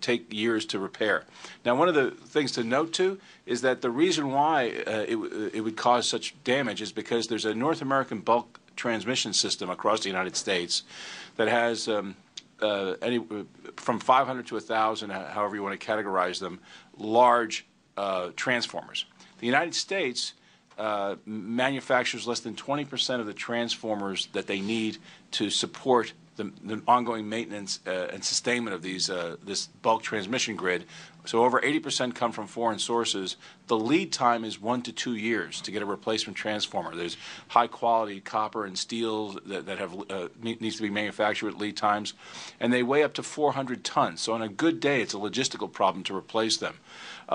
take years to repair. Now, one of the things to note, too, is that the reason why it would cause such damage is because there's a North American bulk transmission system across the United States that has from 500 to 1,000, however you want to categorize them, large transformers. The United States manufactures less than 20% of the transformers that they need to support the ongoing maintenance and sustainment of this bulk transmission grid. So over 80% come from foreign sources. The lead time is 1 to 2 years to get a replacement transformer. There's high quality copper and steel that needs to be manufactured at lead times, and they weigh up to 400 tons. So on a good day, it's a logistical problem to replace them.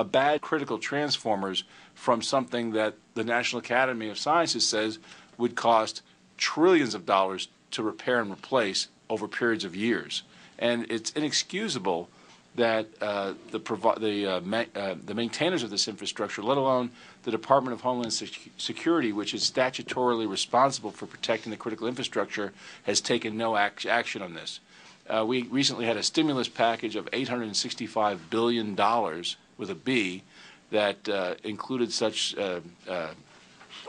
Bad critical transformers from something that the National Academy of Sciences says would cost trillions of dollars to repair and replace over periods of years. And it's inexcusable that the maintainers of this infrastructure, let alone the Department of Homeland Security, which is statutorily responsible for protecting the critical infrastructure, has taken no action on this. We recently had a stimulus package of $865 billion with a B that included such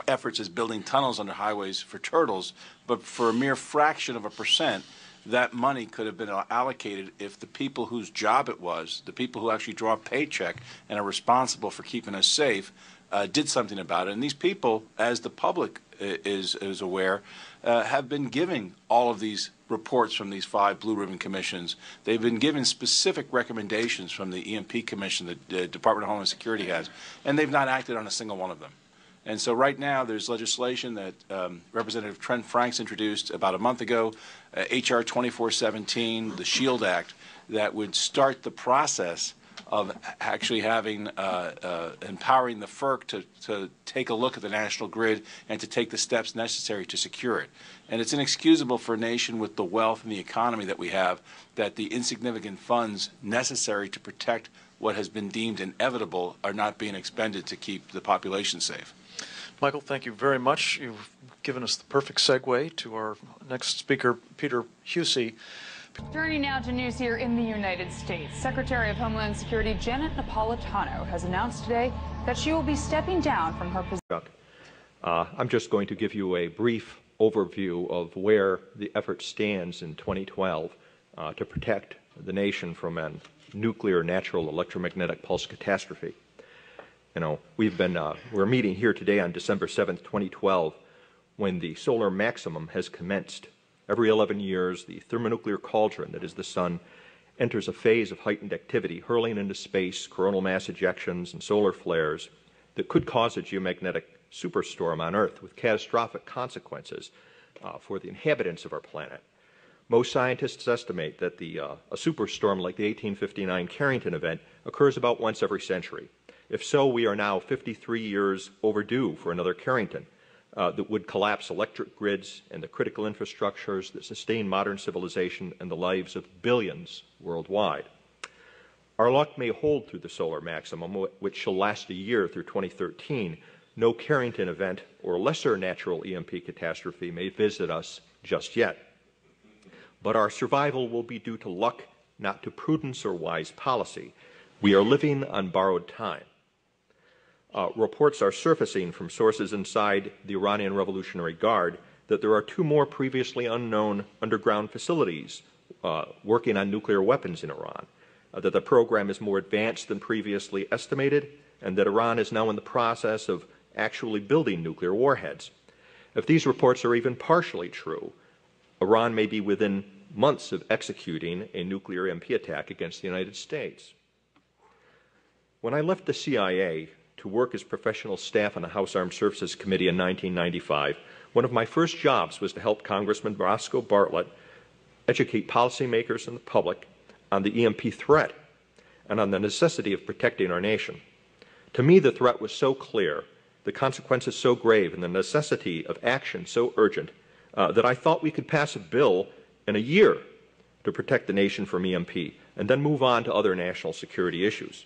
efforts as building tunnels under highways for turtles, but for a mere fraction of a percent, that money could have been allocated if the people whose job it was, the people who actually draw a paycheck and are responsible for keeping us safe, did something about it. And these people, as the public is aware, have been giving all of these reports from these 5 Blue Ribbon Commissions. They've been given specific recommendations from the EMP Commission that the Department of Homeland Security has, and they've not acted on a single one of them. And so right now there's legislation that Representative Trent Franks introduced about a month ago, H.R. 2417, the SHIELD Act, that would start the process of actually having empowering the FERC to take a look at the national grid and to take the steps necessary to secure it. And it's inexcusable for a nation with the wealth and the economy that we have that the insignificant funds necessary to protect what has been deemed inevitable are not being expended to keep the population safe. Michael, thank you very much. You've given us the perfect segue to our next speaker, Peter Husey. Turning now to news here in the United States. Secretary of Homeland Security Janet Napolitano has announced today that she will be stepping down from her position. I'm just going to give you a brief overview of where the effort stands in 2012 to protect the nation from a nuclear natural electromagnetic pulse catastrophe. You know, we're meeting here today on December 7th, 2012, when the solar maximum has commenced. Every 11 years, the thermonuclear cauldron that is the sun enters a phase of heightened activity, hurling into space coronal mass ejections and solar flares that could cause a geomagnetic superstorm on Earth with catastrophic consequences for the inhabitants of our planet. Most scientists estimate that a superstorm like the 1859 Carrington event occurs about once every century. If so, we are now 53 years overdue for another Carrington that would collapse electric grids and the critical infrastructures that sustain modern civilization and the lives of billions worldwide. Our luck may hold through the solar maximum, which shall last a year through 2013. No Carrington event or lesser natural EMP catastrophe may visit us just yet. But our survival will be due to luck, not to prudence or wise policy. We are living on borrowed time. Reports are surfacing from sources inside the Iranian Revolutionary Guard that there are 2 more previously unknown underground facilities working on nuclear weapons in Iran, that the program is more advanced than previously estimated, and that Iran is now in the process of actually building nuclear warheads. If these reports are even partially true, Iran may be within months of executing a nuclear EMP attack against the United States. When I left the CIA to work as professional staff on the House Armed Services Committee in 1995, one of my first jobs was to help Congressman Roscoe Bartlett educate policymakers and the public on the EMP threat and on the necessity of protecting our nation. To me, the threat was so clear, the consequences so grave, and the necessity of action so urgent that I thought we could pass a bill in a year to protect the nation from EMP and then move on to other national security issues.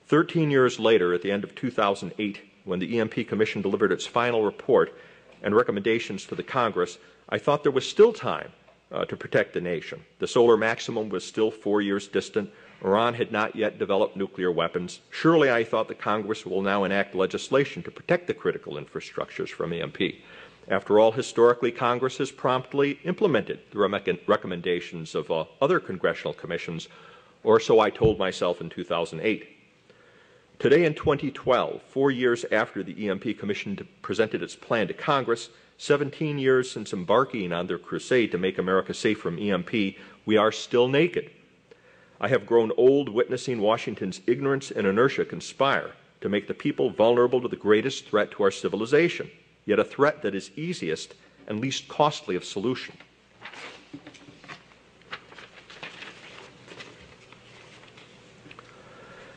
13 years later, at the end of 2008, when the EMP Commission delivered its final report and recommendations to the Congress, I thought there was still time to protect the nation. The solar maximum was still 4 years distant. Iran had not yet developed nuclear weapons. Surely I thought the Congress will now enact legislation to protect the critical infrastructures from EMP. After all, historically, Congress has promptly implemented the recommendations of other congressional commissions, or so I told myself in 2008. Today in 2012, 4 years after the EMP Commission presented its plan to Congress, 17 years since embarking on their crusade to make America safe from EMP, we are still naked. I have grown old witnessing Washington's ignorance and inertia conspire to make the people vulnerable to the greatest threat to our civilization, yet a threat that is easiest and least costly of solution.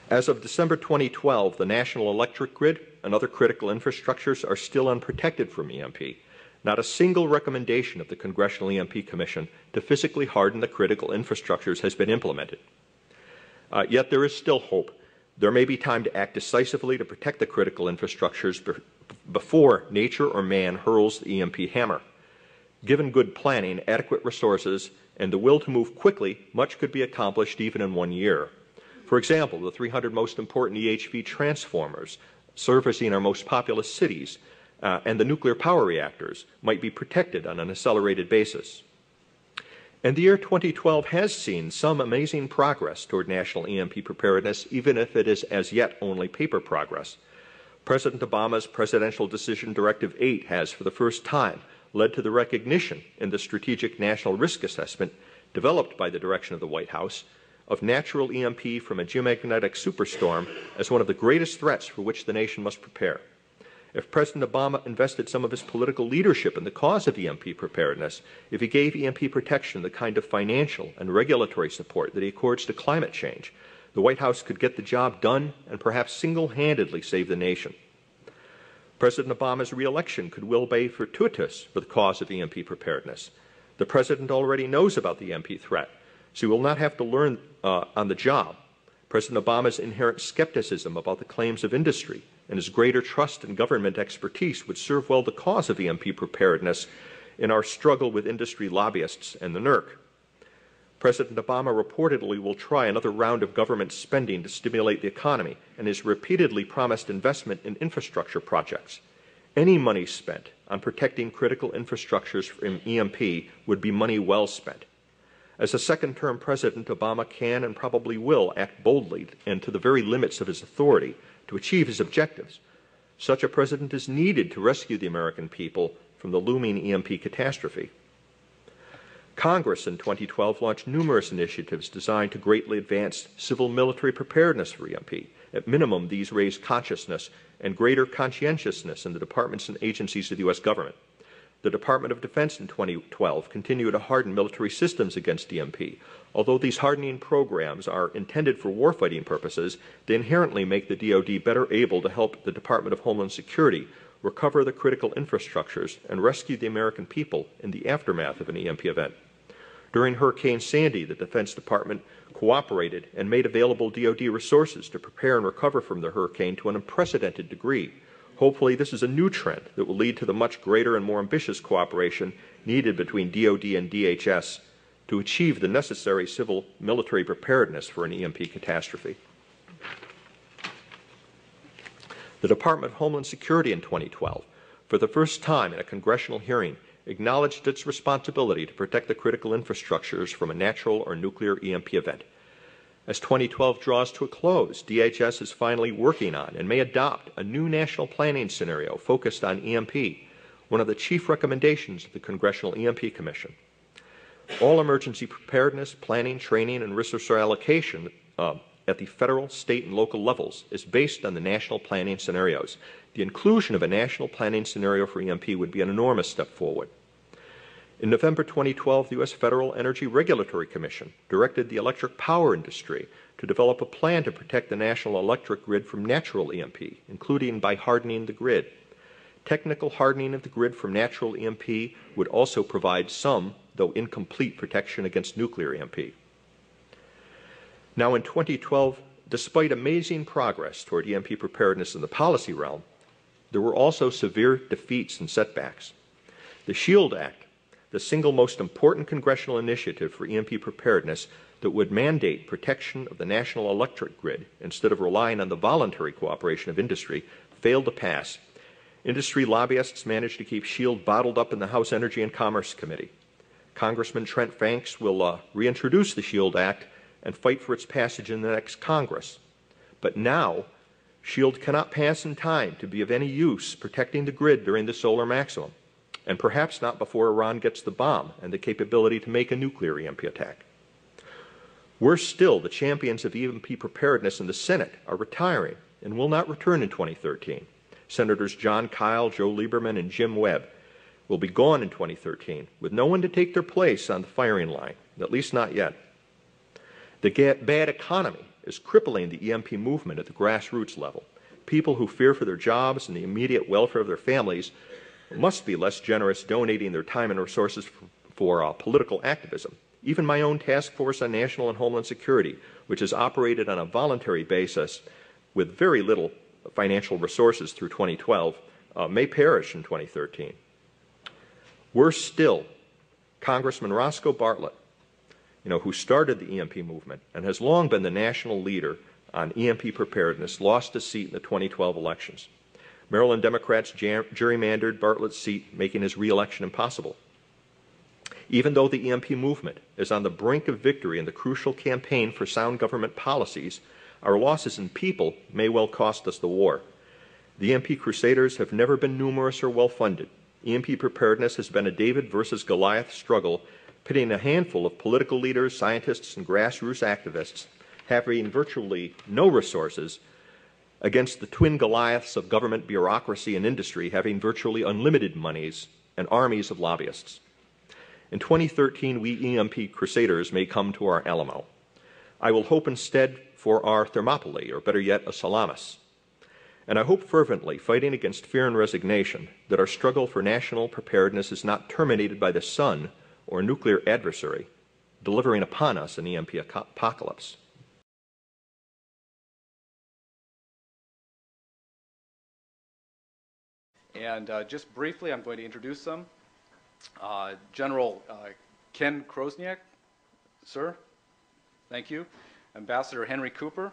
As of December 2012, the national electric grid and other critical infrastructures are still unprotected from EMP. Not a single recommendation of the Congressional EMP Commission to physically harden the critical infrastructures has been implemented. Yet there is still hope. There may be time to act decisively to protect the critical infrastructures before nature or man hurls the EMP hammer. Given good planning, adequate resources, and the will to move quickly, much could be accomplished even in 1 year. For example, the 300 most important EHV transformers servicing our most populous cities and the nuclear power reactors might be protected on an accelerated basis. And the year 2012 has seen some amazing progress toward national EMP preparedness, even if it is as yet only paper progress. President Obama's Presidential Decision Directive 8 has, for the first time, led to the recognition in the Strategic National Risk Assessment, developed by the direction of the White House, of natural EMP from a geomagnetic superstorm as one of the greatest threats for which the nation must prepare. If President Obama invested some of his political leadership in the cause of EMP preparedness, if he gave EMP protection the kind of financial and regulatory support that he accords to climate change, the White House could get the job done and perhaps single-handedly save the nation. President Obama's re-election could well be fortuitous for the cause of EMP preparedness. The President already knows about the EMP threat, so he will not have to learn on the job. President Obama's inherent skepticism about the claims of industry and his greater trust in government expertise would serve well the cause of EMP preparedness in our struggle with industry lobbyists and the NERC. President Obama reportedly will try another round of government spending to stimulate the economy and has repeatedly promised investment in infrastructure projects. Any money spent on protecting critical infrastructures from EMP would be money well spent. As a second-term president, Obama can and probably will act boldly and to the very limits of his authority to achieve his objectives. Such a president is needed to rescue the American people from the looming EMP catastrophe. Congress in 2012 launched numerous initiatives designed to greatly advance civil-military preparedness for EMP. At minimum, these raise consciousness and greater conscientiousness in the departments and agencies of the U.S. government. The Department of Defense in 2012 continued to harden military systems against EMP. Although these hardening programs are intended for warfighting purposes, they inherently make the DoD better able to help the Department of Homeland Security recover the critical infrastructures and rescue the American people in the aftermath of an EMP event. During Hurricane Sandy, the Defense Department cooperated and made available DoD resources to prepare and recover from the hurricane to an unprecedented degree. Hopefully, this is a new trend that will lead to the much greater and more ambitious cooperation needed between DoD and DHS to achieve the necessary civil-military preparedness for an EMP catastrophe. The Department of Homeland Security in 2012, for the first time in a congressional hearing, acknowledged its responsibility to protect the critical infrastructures from a natural or nuclear EMP event. As 2012 draws to a close, DHS is finally working on and may adopt a new national planning scenario focused on EMP, one of the chief recommendations of the Congressional EMP Commission. All emergency preparedness, planning, training, and resource allocation at the federal, state, and local levels is based on the national planning scenarios. The inclusion of a national planning scenario for EMP would be an enormous step forward. In November 2012, the U.S. Federal Energy Regulatory Commission directed the electric power industry to develop a plan to protect the national electric grid from natural EMP, including by hardening the grid. Technical hardening of the grid from natural EMP would also provide some, though incomplete, protection against nuclear EMP. Now, in 2012, despite amazing progress toward EMP preparedness in the policy realm, there were also severe defeats and setbacks. The SHIELD Act, the single most important congressional initiative for EMP preparedness that would mandate protection of the national electric grid instead of relying on the voluntary cooperation of industry, failed to pass. Industry lobbyists managed to keep SHIELD bottled up in the House Energy and Commerce Committee. Congressman Trent Fanks will reintroduce the SHIELD Act and fight for its passage in the next Congress. But now, SHIELD cannot pass in time to be of any use protecting the grid during the solar maximum, and perhaps not before Iran gets the bomb and the capability to make a nuclear EMP attack. Worse still, the champions of EMP preparedness in the Senate are retiring and will not return in 2013. Senators John Kyle, Joe Lieberman, and Jim Webb will be gone in 2013 with no one to take their place on the firing line, at least not yet. The bad economy is crippling the EMP movement at the grassroots level. People who fear for their jobs and the immediate welfare of their families must be less generous donating their time and resources for political activism. Even my own task force on national and homeland security, which has operated on a voluntary basis with very little financial resources through 2012, may perish in 2013. Worse still, Congressman Roscoe Bartlett, who started the EMP movement and has long been the national leader on EMP preparedness, lost his seat in the 2012 elections. Maryland Democrats gerrymandered Bartlett's seat, making his re-election impossible. Even though the EMP movement is on the brink of victory in the crucial campaign for sound government policies, our losses in people may well cost us the war. The EMP crusaders have never been numerous or well-funded. EMP preparedness has been a David versus Goliath struggle, pitting a handful of political leaders, scientists, and grassroots activists having virtually no resources against the twin Goliaths of government bureaucracy and industry having virtually unlimited monies and armies of lobbyists. In 2013, we EMP crusaders may come to our Alamo. I will hope instead for our Thermopylae, or better yet, a Salamis. And I hope fervently, fighting against fear and resignation, that our struggle for national preparedness is not terminated by the sun or a nuclear adversary delivering upon us an EMP apocalypse. And just briefly, I'm going to introduce them. General Ken Krosniak, sir, thank you. Ambassador Henry Cooper,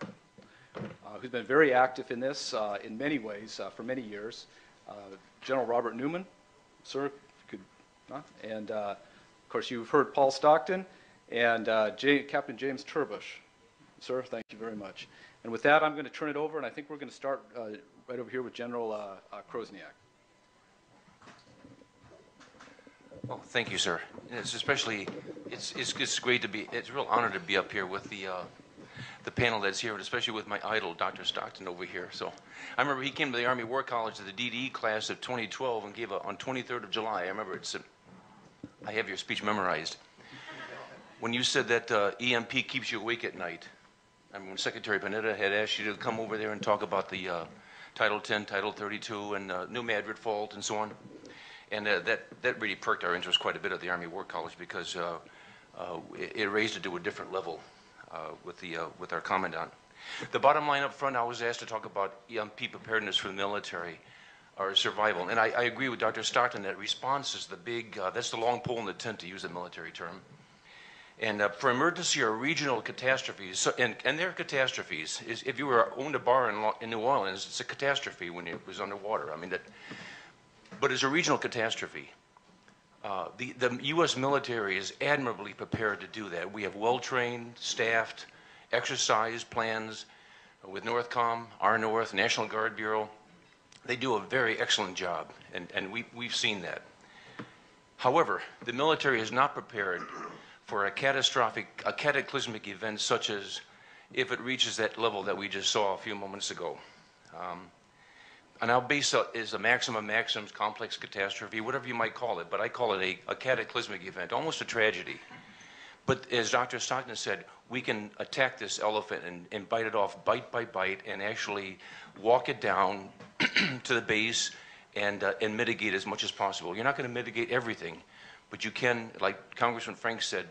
who's been very active in this in many ways for many years. General Robert Newman, sir, if you could, and of course you've heard Paul Stockton and Captain James Turbush, sir, thank you very much. And with that, I'm going to turn it over, and I think we're going to start right over here with General Krosniak. Well, thank you, sir. It's especially, it's great to be, it's a real honor to be up here with the panel that's here, and especially with my idol, Dr. Stockton, over here. So I remember he came to the Army War College to the DDE class of 2012 and gave on 23rd of July. I remember I have your speech memorized. When you said that EMP keeps you awake at night, I mean, when Secretary Panetta had asked you to come over there and talk about the Title 10, Title 32, and New Madrid Fault and so on. And that really perked our interest quite a bit at the Army War College, because it raised it to a different level with our commandant. The bottom line up front, I was asked to talk about EMP preparedness for the military, or survival. And I agree with Dr. Stockton that response is the big, that's the long pole in the tent, to use a military term. And for emergency or regional catastrophes, and they're catastrophes. If you owned a bar in New Orleans, it's a catastrophe when it was underwater. I mean, but as a regional catastrophe, the U.S. military is admirably prepared to do that. We have well-trained, staffed, exercise plans with NORTHCOM, our North, National Guard Bureau. They do a very excellent job, and we've seen that. However, the military is not prepared for a cataclysmic event such as if it reaches that level that we just saw a few moments ago. And our base is a maxims, complex catastrophe, whatever you might call it, but I call it a cataclysmic event, almost a tragedy. But as Dr. Stockton said, we can attack this elephant and bite it off bite by bite and actually walk it down to the base and mitigate as much as possible. You're not going to mitigate everything, but you can, like Congressman Frank said,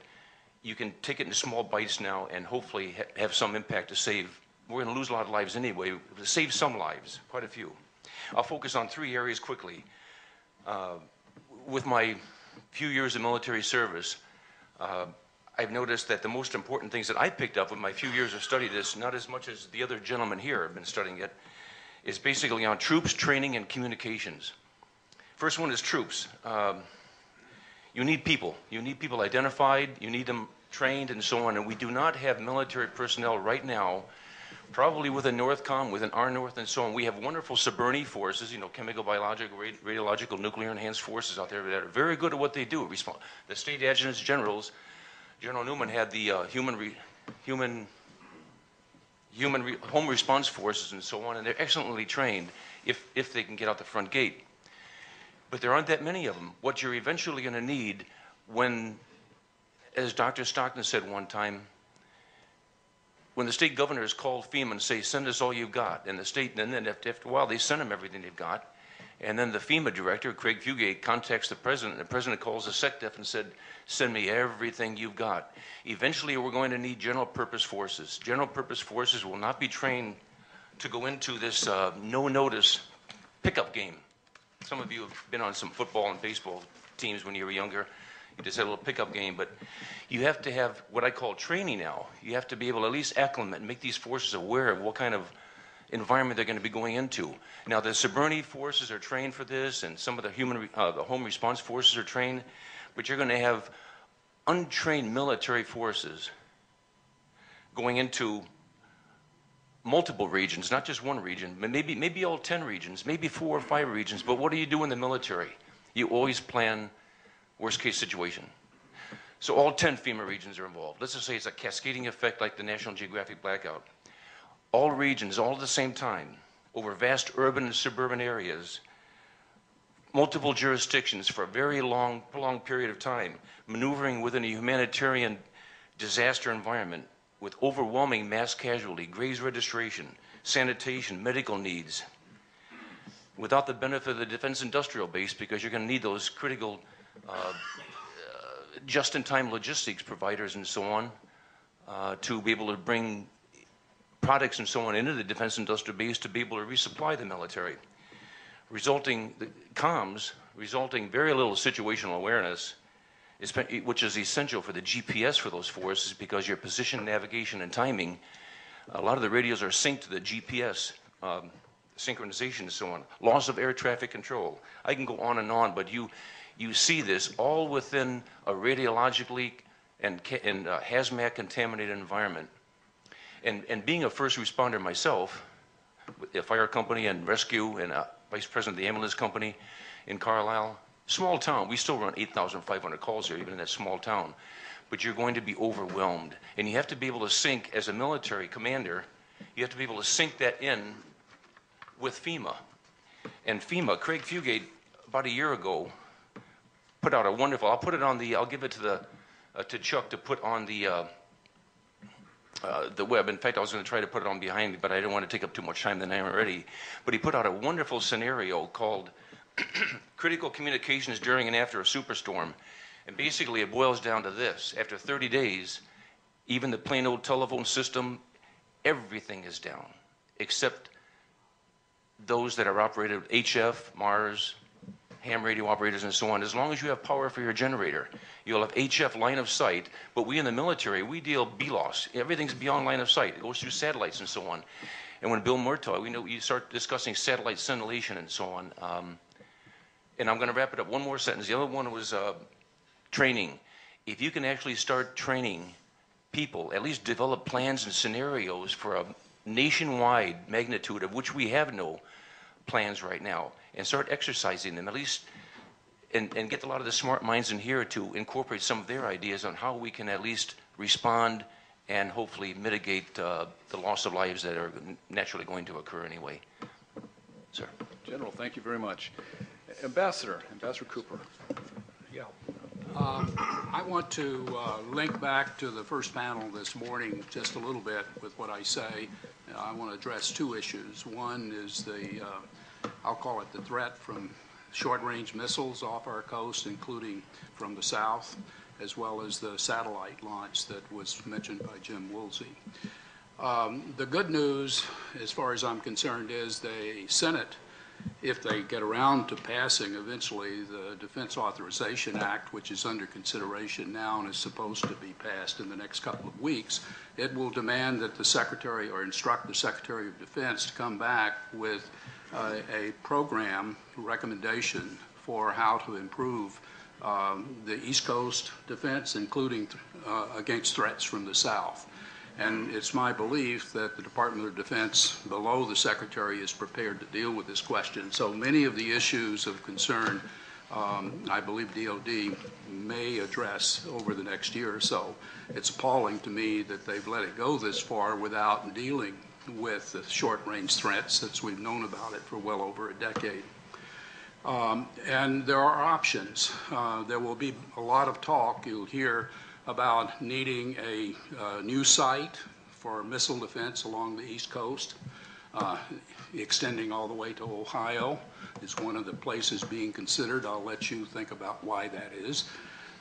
you can take it in small bites now and hopefully have some impact to save. We're going to lose a lot of lives anyway, to save some lives, quite a few. I'll focus on 3 areas quickly. With my few years of military service, I've noticed that the most important things that I picked up with my few years of study this, not as much as the other gentlemen here have been studying it, is basically on troops, training, and communications. First one is troops. You need people. You need people identified, you need them trained, and so on, and we do not have military personnel right now, probably within NORTHCOM, within our North, and so on. We have wonderful CBRNE forces, chemical, biological, radiological, nuclear enhanced forces out there that are very good at what they do. The state adjutants generals, General Newman had the home response forces and so on, and they're excellently trained if they can get out the front gate. But there aren't that many of them. What you're eventually going to need when, as Dr. Stockton said one time, when the state governors call FEMA and say, send us all you've got, and the state, and then after a while they send them everything they've got, And then the FEMA director, Craig Fugate, contacts the president. The president calls the SecDef and said, send me everything you've got. Eventually, we're going to need general purpose forces. General purpose forces will not be trained to go into this no-notice pickup game. Some of you have been on some football and baseball teams when you were younger. You just had a little pickup game, but you have to have what I call training now. You have to be able to at least acclimate and make these forces aware of what kind of environment they're going to be going into. Now, the Soberni forces are trained for this, and some of the the home response forces are trained, but you're going to have untrained military forces going into multiple regions, not just one region, maybe all 10 regions, maybe 4 or 5 regions. But what do you do in the military? You always plan worst case situation. So all 10 FEMA regions are involved. Let's just say it's a cascading effect like the National Geographic Blackout. All regions, all at the same time, over vast urban and suburban areas, multiple jurisdictions for a very long, prolonged period of time, maneuvering within a humanitarian disaster environment with overwhelming mass casualty, graves registration, sanitation, medical needs, without the benefit of the defense industrial base, because you're going to need those critical just-in-time logistics providers and so on to be able to bring products and so on into the defense industrial base to be able to resupply the military, resulting very little situational awareness, which is essential for the GPS for those forces, because your position, navigation, and timing, a lot of the radios are synced to the GPS, synchronization and so on. Loss of air traffic control. I can go on, but you see this all within a radiologically and hazmat contaminated environment. And being a first responder myself, with a fire company and rescue and vice president of the ambulance company in Carlisle, small town, we still run 8,500 calls here, even in that small town. But you're going to be overwhelmed. And you have to be able to sync, as a military commander, you have to be able to sync that in with FEMA. And FEMA, Craig Fugate, about a year ago, put out a wonderful, I'll give it to Chuck to put on the web. In fact, I was going to try to put it on behind me, but I didn't want to take up too much time than I am already. But he put out a wonderful scenario called Critical Communications During and After a Superstorm. And basically it boils down to this. After 30 days, even the plain old telephone system, everything is down, except those that are operated with HF, Mars, ham radio operators and so on. As long as you have power for your generator, you'll have HF line of sight. But we in the military, we deal BLOS. Everything's beyond line of sight. It goes through satellites and so on. And when Bill Murtaugh, we know you start discussing satellite scintillation and so on. And I'm going to wrap it up. One more sentence. The other one was training. If you can actually start training people, at least develop plans and scenarios for a nationwide magnitude of which we have no plans right now, and start exercising them, at least, and get a lot of the smart minds in here to incorporate some of their ideas on how we can at least respond and hopefully mitigate the loss of lives that are naturally going to occur anyway. Sir. General, thank you very much. Ambassador Cooper. Yeah. I want to link back to the first panel this morning just a little bit with what I say. I want to address 2 issues. One is I'll call it the threat from short-range missiles off our coast, including from the south, as well as the satellite launch that was mentioned by Jim Woolsey. The good news, as far as I'm concerned, is the Senate, if they get around to passing eventually the Defense Authorization Act, which is under consideration now and is supposed to be passed in the next couple of weeks, it will demand that the Secretary, or instruct the Secretary of Defense, to come back with a program recommendation for how to improve the East Coast defense, including against threats from the South. And it's my belief that the Department of Defense below the Secretary is prepared to deal with this question. So many of the issues of concern I believe DOD may address over the next year or so. It's appalling to me that they've let it go this far without dealing with the short-range threats, since we've known about it for well over a decade. And there are options. There will be a lot of talk you'll hear about needing a new site for missile defense along the East Coast. extending all the way to Ohio is one of the places being considered. I'll let you think about why that is.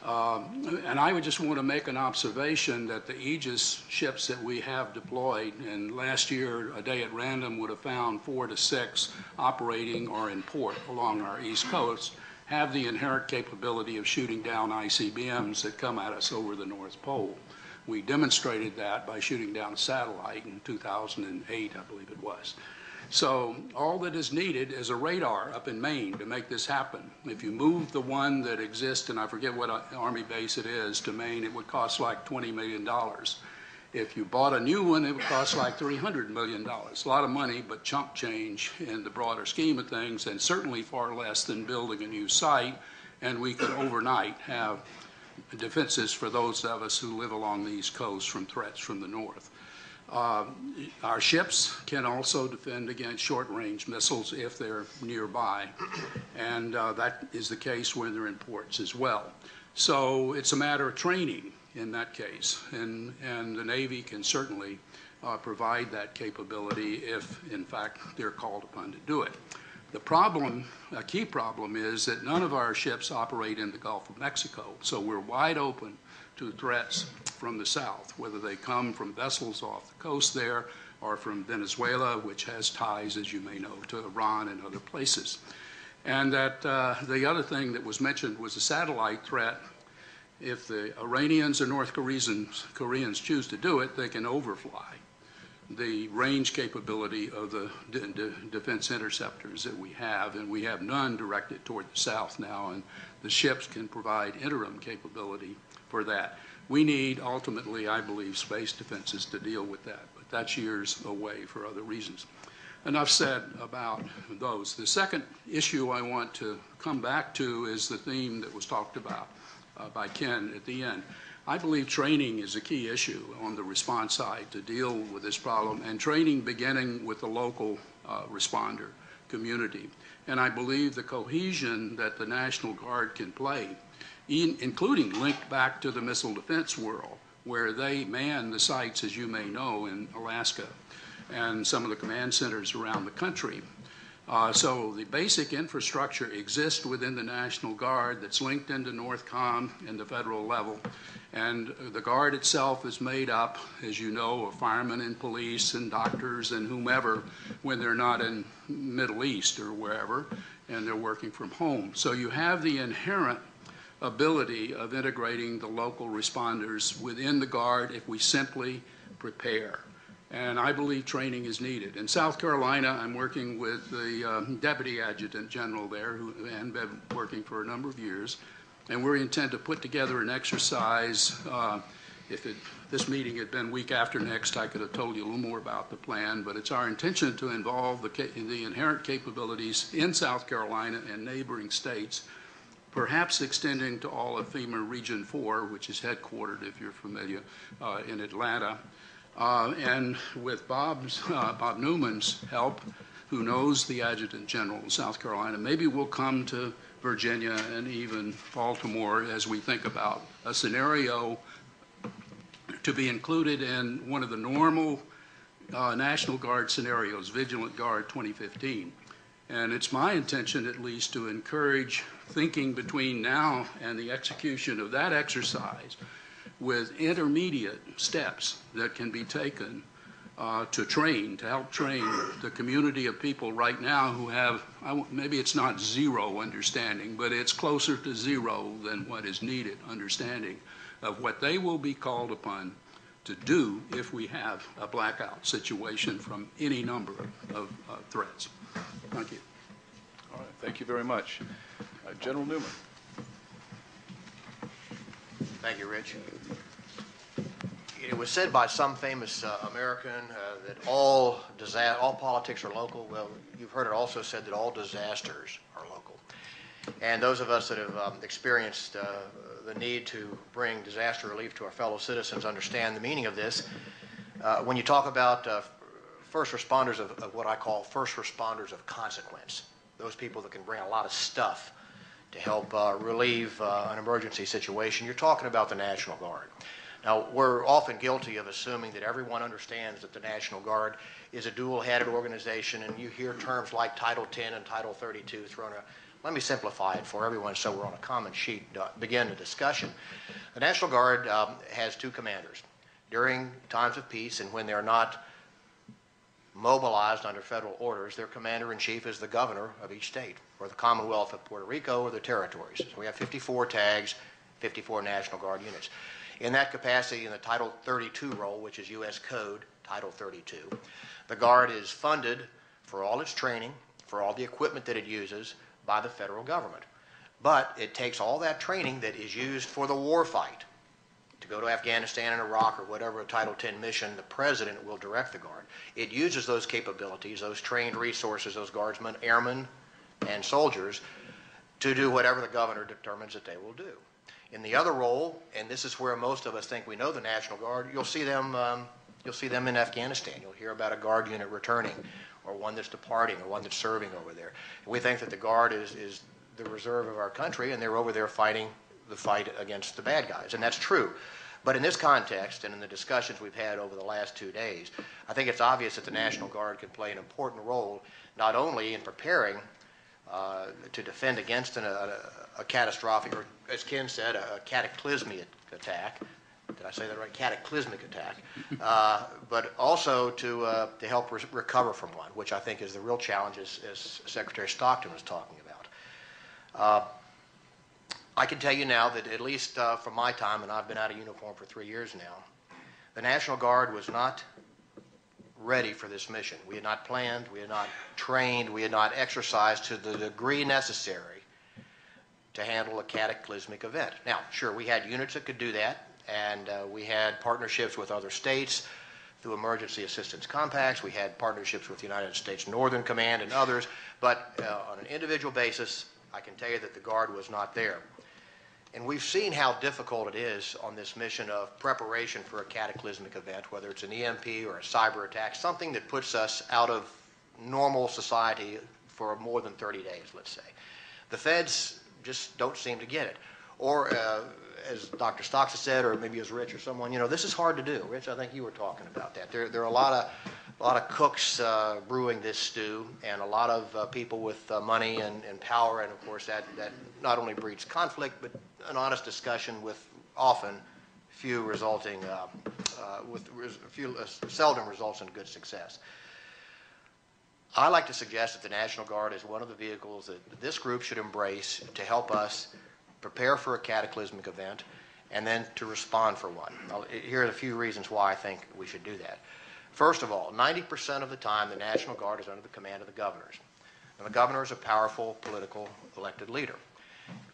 And I would just want to make an observation that the Aegis ships that we have deployed, and last year a day at random would have found 4 to 6 operating or in port along our east coast, have the inherent capability of shooting down ICBMs that come at us over the North Pole. We demonstrated that by shooting down a satellite in 2008, I believe it was. So all that is needed is a radar up in Maine to make this happen. If you move the one that exists, and I forget what Army base it is, to Maine, it would cost like $20 million. If you bought a new one, it would cost like $300 million. A lot of money, but chump change in the broader scheme of things, and certainly far less than building a new site. And we could overnight have defenses for those of us who live along the East Coast from threats from the north. Our ships can also defend against short-range missiles if they're nearby, and that is the case when they're in ports as well. So it's a matter of training in that case, and the Navy can certainly provide that capability if, in fact, they're called upon to do it. The problem, a key problem, is that none of our ships operate in the Gulf of Mexico, so we're wide open to threats from the south, whether they come from vessels off the coast there or from Venezuela, which has ties, as you may know, to Iran and other places. And that the other thing that was mentioned was a satellite threat. If the Iranians or North Koreans choose to do it, they can overfly the range capability of the defense interceptors that we have, and we have none directed toward the south now, and the ships can provide interim capability for that. We need, ultimately, I believe, space defenses to deal with that, but that's years away for other reasons. Enough said about those. The second issue I want to come back to is the theme that was talked about by Ken at the end. I believe training is a key issue on the response side to deal with this problem, and training beginning with the local responder community. And I believe the cohesion that the National Guard can play, including linked back to the missile defense world, where they man the sites, as you may know, in Alaska and some of the command centers around the country. So the basic infrastructure exists within the National Guard that's linked into NORTHCOM and the federal level. And the Guard itself is made up, as you know, of firemen and police and doctors and whomever when they're not in Middle East or wherever, and they're working from home. So you have the inherent ability of integrating the local responders within the Guard if we simply prepare. And I believe training is needed. In South Carolina, I'm working with the Deputy Adjutant General there, and been working for a number of years, and we intend to put together an exercise. If this meeting had been week after next, I could have told you a little more about the plan, but it's our intention to involve the inherent capabilities in South Carolina and neighboring states, perhaps extending to all of FEMA Region 4, which is headquartered, if you're familiar, in Atlanta. And with Bob Newman's help, who knows the Adjutant General in South Carolina, maybe we'll come to Virginia and even Baltimore as we think about a scenario to be included in one of the normal National Guard scenarios, Vigilant Guard 2015. And it's my intention, at least, to encourage thinking between now and the execution of that exercise with intermediate steps that can be taken to help train the community of people right now who have, maybe it's not zero understanding, but it's closer to zero than what is needed understanding of what they will be called upon to do if we have a blackout situation from any number of threats. Thank you. All right, thank you very much. General Newman. Thank you, Rich. It was said by some famous American that all politics are local. Well, you've heard it also said that all disasters are local. And those of us that have experienced the need to bring disaster relief to our fellow citizens understand the meaning of this. When you talk about first responders of what I call first responders of consequence, those people that can bring a lot of stuff to help relieve an emergency situation, you're talking about the National Guard. Now, we're often guilty of assuming that everyone understands that the National Guard is a dual-headed organization, and you hear terms like Title 10 and Title 32 thrown out. Let me simplify it for everyone so we're on a common sheet to begin the discussion. The National Guard has two commanders. During times of peace and when they're not mobilized under federal orders, their commander-in-chief is the governor of each state, or the Commonwealth of Puerto Rico, or the territories. So we have 54 tags, 54 National Guard units. In that capacity, in the Title 32 role, which is U.S. Code, Title 32, the Guard is funded for all its training, for all the equipment that it uses, by the federal government. But it takes all that training that is used for the war fight, to go to Afghanistan and Iraq or whatever a Title 10 mission, the President will direct the Guard. It uses those capabilities, those trained resources, those Guardsmen, airmen, and soldiers to do whatever the governor determines that they will do. In the other role, and this is where most of us think we know the National Guard, you'll see them in Afghanistan. You'll hear about a Guard unit returning, or one that's departing, or one that's serving over there. And we think that the Guard is the reserve of our country, and they're over there fighting the fight against the bad guys, and that's true. But in this context, and in the discussions we've had over the last 2 days, I think it's obvious that the National Guard can play an important role, not only in preparing to defend against a catastrophic, or as Ken said, a cataclysmic attack. Did I say that right? Cataclysmic attack. But also to help recover from one, which I think is the real challenge, as Secretary Stockton was talking about. I can tell you now that at least from my time, and I've been out of uniform for 3 years now, the National Guard was not ready for this mission. We had not planned, we had not trained, we had not exercised to the degree necessary to handle a cataclysmic event. Now, sure, we had units that could do that, and we had partnerships with other states through emergency assistance compacts. We had partnerships with the United States Northern Command and others, but on an individual basis, I can tell you that the Guard was not there. And we've seen how difficult it is on this mission of preparation for a cataclysmic event, whether it's an EMP or a cyber attack, something that puts us out of normal society for more than 30 days, let's say. The feds just don't seem to get it. Or, as Dr. Stocks has said, or maybe as Rich or someone, you know, this is hard to do. Rich, I think you were talking about that. There are a lot of cooks brewing this stew, and a lot of people with money and power, and of course that not only breeds conflict, but an honest discussion with often few resulting, seldom results in good success. I like to suggest that the National Guard is one of the vehicles that this group should embrace to help us prepare for a cataclysmic event and then to respond for one. Here are a few reasons why I think we should do that. First of all, 90% of the time the National Guard is under the command of the governors. And the governor is a powerful political elected leader.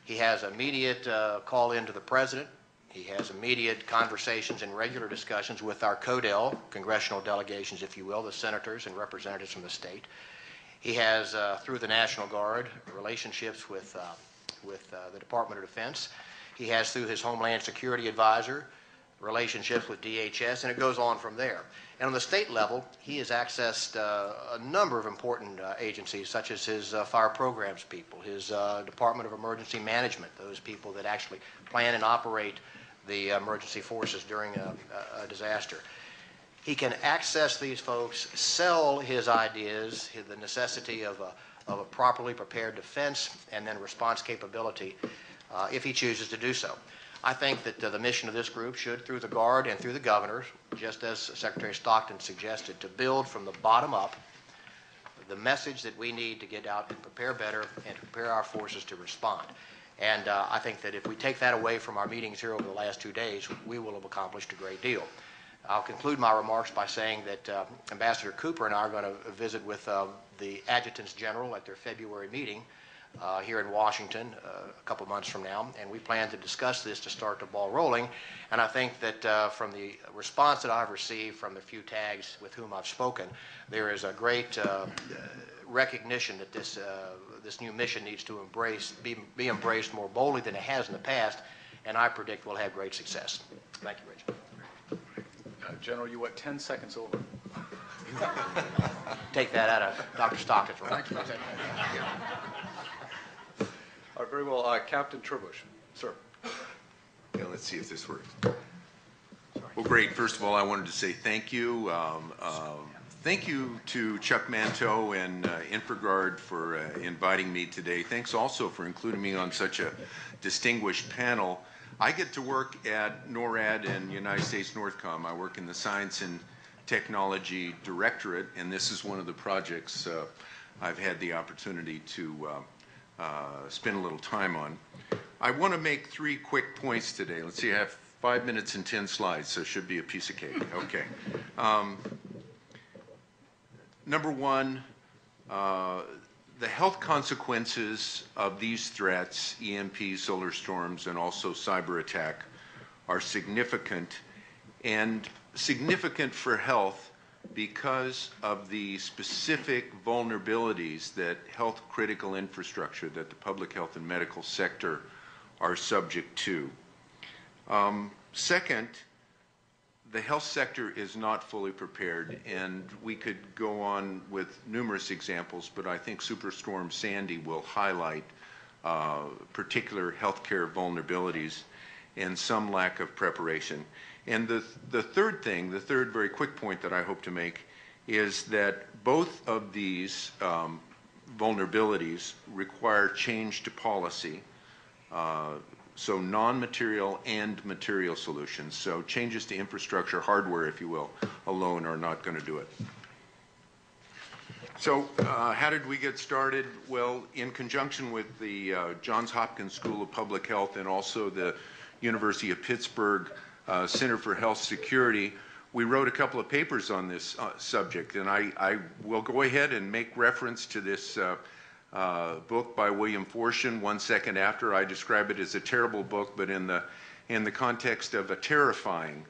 He has immediate call in to the president. He has immediate conversations and regular discussions with our CODEL, congressional delegations, if you will, the senators and representatives from the state. He has, through the National Guard, relationships with the Department of Defense. He has, through his Homeland Security Advisor, relationships with DHS, and it goes on from there. And on the state level, he has accessed a number of important agencies, such as his fire programs people, his Department of Emergency Management, those people that actually plan and operate the emergency forces during a disaster. He can access these folks, sell his ideas, the necessity of a properly prepared defense and then response capability if he chooses to do so. I think that the mission of this group should, through the Guard and through the governors, just as Secretary Stockton suggested, to build from the bottom up the message that we need to get out and prepare better and to prepare our forces to respond. And I think that if we take that away from our meetings here over the last 2 days, we will have accomplished a great deal. I'll conclude my remarks by saying that Ambassador Cooper and I are going to visit with the Adjutants General at their February meeting here in Washington a couple months from now, and we plan to discuss this to start the ball rolling. And I think that from the response that I've received from the few tags with whom I've spoken, there is a great recognition that this new mission needs to be embraced more boldly than it has in the past, and I predict we'll have great success. Thank you, Rich. General, you went 10 seconds over. Take that out of Dr. Stockton's remarks. All right, very well. Captain Trubush, sir. Yeah, let's see if this works. Well, great. First of all, I wanted to say thank you. Thank you to Chuck Manteau and Infraguard for inviting me today. Thanks also for including me on such a distinguished panel. I get to work at NORAD and United States Northcom. I work in the Science and Technology Directorate, and this is one of the projects I've had the opportunity to spend a little time on. I want to make 3 quick points today. Let's see, I have 5 minutes and 10 slides, so it should be a piece of cake. Okay. Number one, the health consequences of these threats, EMP, solar storms, and also cyber attack, are significant, and significant for health because of the specific vulnerabilities that health critical infrastructure, that the public health and medical sector are subject to. Second, the health sector is not fully prepared, and we could go on with numerous examples, but I think Superstorm Sandy will highlight particular healthcare vulnerabilities and some lack of preparation. And the third thing, the third very quick point that I hope to make, is that both of these vulnerabilities require change to policy. So non-material and material solutions. So changes to infrastructure, hardware, if you will, alone are not going to do it. So how did we get started? Well, in conjunction with the Johns Hopkins School of Public Health and also the University of Pittsburgh Center for Health Security, we wrote a couple of papers on this subject. And I will go ahead and make reference to this book by William Fortune. 1 second after, I describe it as a terrible book, but in the context of a terrifying,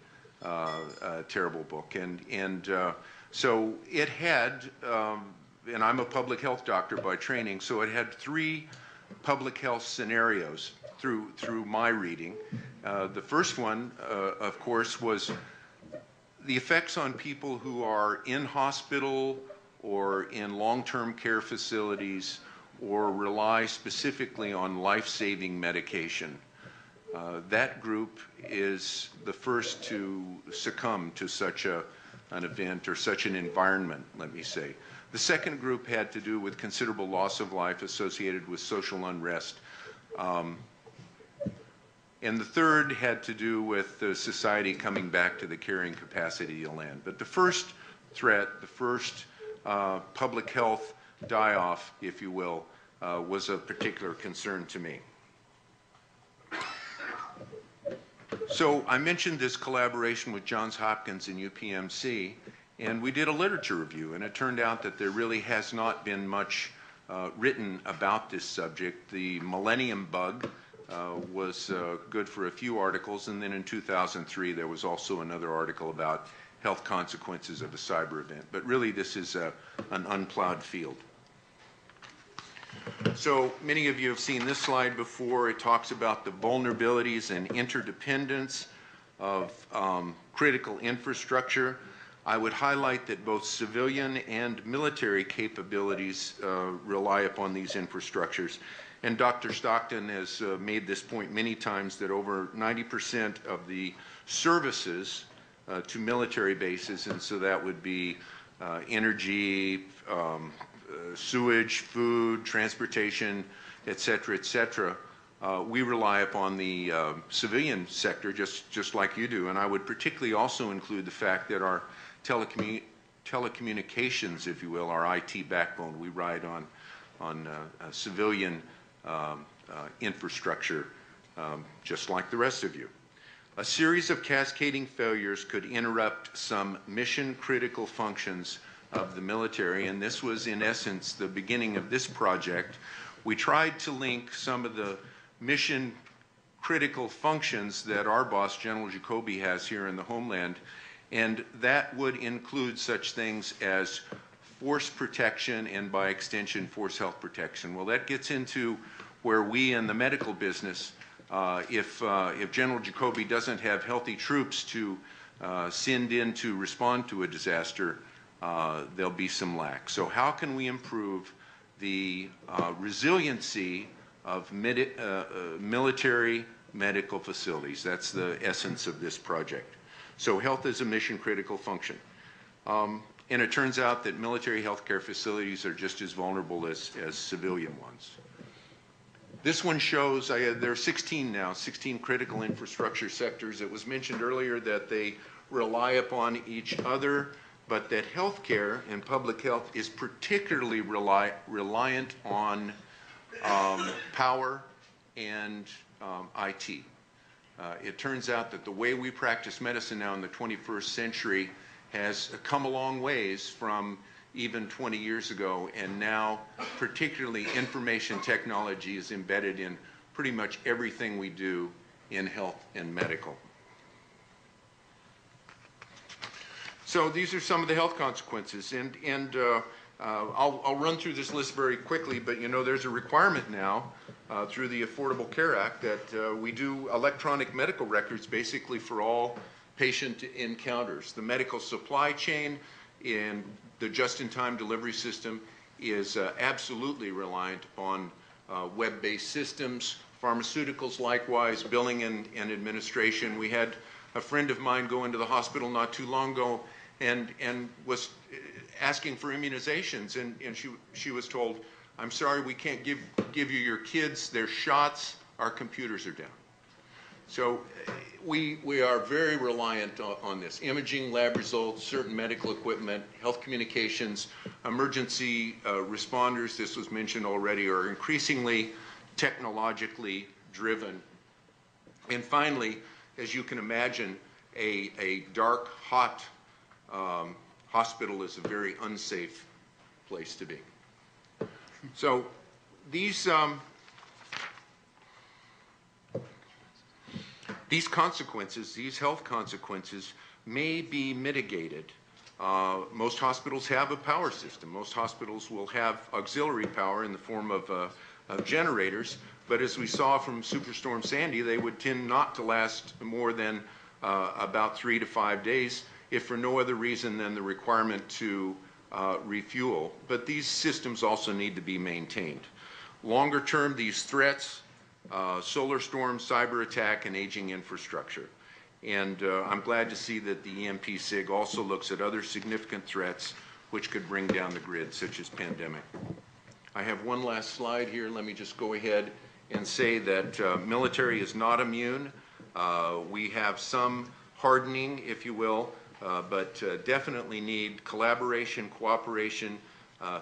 terrible book. And so it had, and I'm a public health doctor by training, so it had 3 public health scenarios through my reading. The first one, of course, was the effects on people who are in hospital or in long-term care facilities or rely specifically on life-saving medication. That group is the first to succumb to such an event or such an environment, let me say. The second group had to do with considerable loss of life associated with social unrest. And the third had to do with the society coming back to the carrying capacity of the land. But the first threat, the first public health die-off, if you will, was of particular concern to me. So I mentioned this collaboration with Johns Hopkins and UPMC, and we did a literature review, and it turned out that there really has not been much written about this subject. The Millennium Bug was good for a few articles, and then in 2003 there was also another article about health consequences of a cyber event. But really this is an unplowed field. So many of you have seen this slide before. It talks about the vulnerabilities and interdependence of critical infrastructure. I would highlight that both civilian and military capabilities rely upon these infrastructures. And Dr. Stockton has made this point many times that over 90% of the services to military bases, and so that would be energy, sewage, food, transportation, et cetera, we rely upon the civilian sector just like you do. And I would particularly also include the fact that our telecommunications, if you will, our IT backbone, we ride on civilian infrastructure just like the rest of you. A series of cascading failures could interrupt some mission-critical functions of the military, and this was in essence the beginning of this project. We tried to link some of the mission-critical functions that our boss, General Jacoby, has here in the homeland, and that would include such things as force protection and, by extension, force health protection. Well, that gets into where we in the medical business, if General Jacoby doesn't have healthy troops to send in to respond to a disaster, there'll be some lack. So how can we improve the resiliency of military medical facilities? That's the essence of this project. So health is a mission-critical function. And it turns out that military healthcare facilities are just as vulnerable as civilian ones. This one shows, there are 16 now, 16 critical infrastructure sectors. It was mentioned earlier that they rely upon each other, but that healthcare and public health is particularly reliant on power and IT. It turns out that the way we practice medicine now in the 21st century has come a long ways from even 20 years ago, and now particularly information technology is embedded in pretty much everything we do in health and medical. So these are some of the health consequences, and I'll run through this list very quickly, but you know there's a requirement now through the Affordable Care Act that we do electronic medical records basically for all patient encounters. The medical supply chain and the just-in-time delivery system is absolutely reliant on web-based systems. Pharmaceuticals likewise, billing and administration. We had a friend of mine go into the hospital not too long ago and was asking for immunizations, and she was told, "I'm sorry, we can't give you your kids their shots, our computers are down." So we are very reliant on this. Imaging, lab results, certain medical equipment, health communications, emergency responders, this was mentioned already, are increasingly technologically driven. And finally, as you can imagine, a dark, hot hospital is a very unsafe place to be. So these consequences, these health consequences, may be mitigated. Most hospitals have a power system. Most hospitals will have auxiliary power in the form of generators, but as we saw from Superstorm Sandy, they would tend not to last more than about 3 to 5 days, if for no other reason than the requirement to refuel. But these systems also need to be maintained. Longer term, these threats, solar storm, cyber attack, and aging infrastructure. And I'm glad to see that the EMP SIG also looks at other significant threats which could bring down the grid, such as pandemic. I have one last slide here. Let me just go ahead and say that military is not immune. We have some hardening, if you will, but definitely need collaboration, cooperation,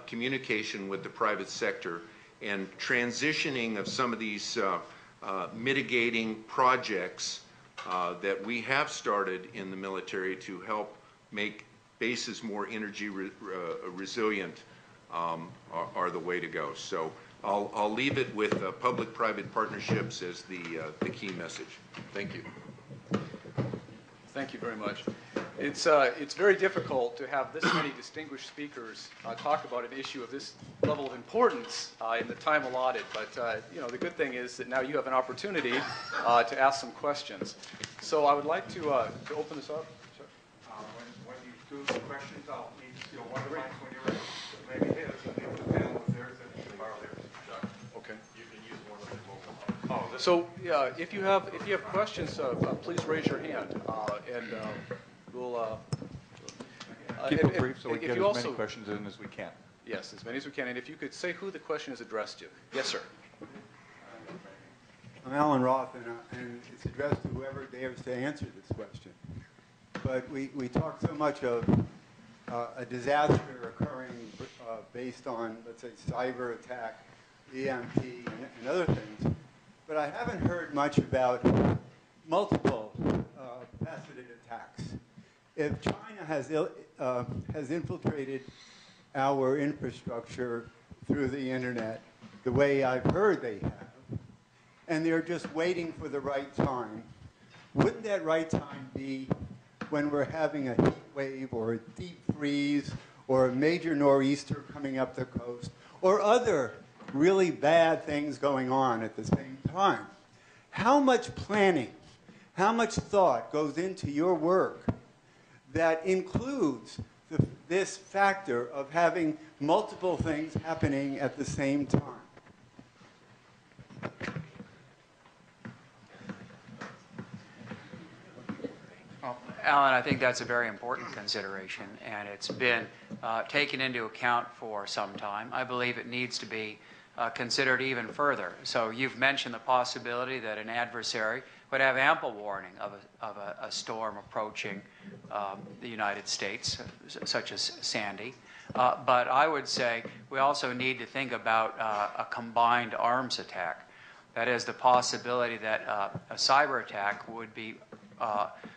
communication with the private sector, and transitioning of some of these mitigating projects that we have started in the military to help make bases more energy resilient are the way to go. So I'll leave it with public-private partnerships as the key message. Thank you. Thank you very much. It's very difficult to have this many distinguished speakers talk about an issue of this level of importance in the time allotted. But you know, the good thing is that now you have an opportunity to ask some questions. So I would like to open this up. Sure. When you do the questions, I'll need to steal one of the mics when you're ready. Maybe his, and maybe the panel with theirs, and you can borrow theirs. Okay. You can use one of them. Oh, so yeah, if you have questions, please raise your hand, and we'll keep it brief so we get as many questions in as we can. Yes, as many as we can. And if you could say who the question is addressed to. Yes, sir. I'm Alan Roth, and it's addressed to whoever dares to answer this question. But we talk so much of a disaster occurring based on, let's say, cyber attack, EMP, and other things. But I haven't heard much about multiple faceted attacks. If China has infiltrated our infrastructure through the internet the way I've heard they have, and they're just waiting for the right time, wouldn't that right time be when we're having a heat wave or a deep freeze or a major nor'easter coming up the coast or other really bad things going on at the same time? How much planning, how much thought goes into your work that includes this factor of having multiple things happening at the same time? Well, Alan, I think that's a very important consideration, and it's been taken into account for some time. I believe it needs to be considered even further. So you've mentioned the possibility that an adversary would have ample warning of a storm approaching the United States, such as Sandy. But I would say we also need to think about a combined arms attack. That is, the possibility that a cyber attack would be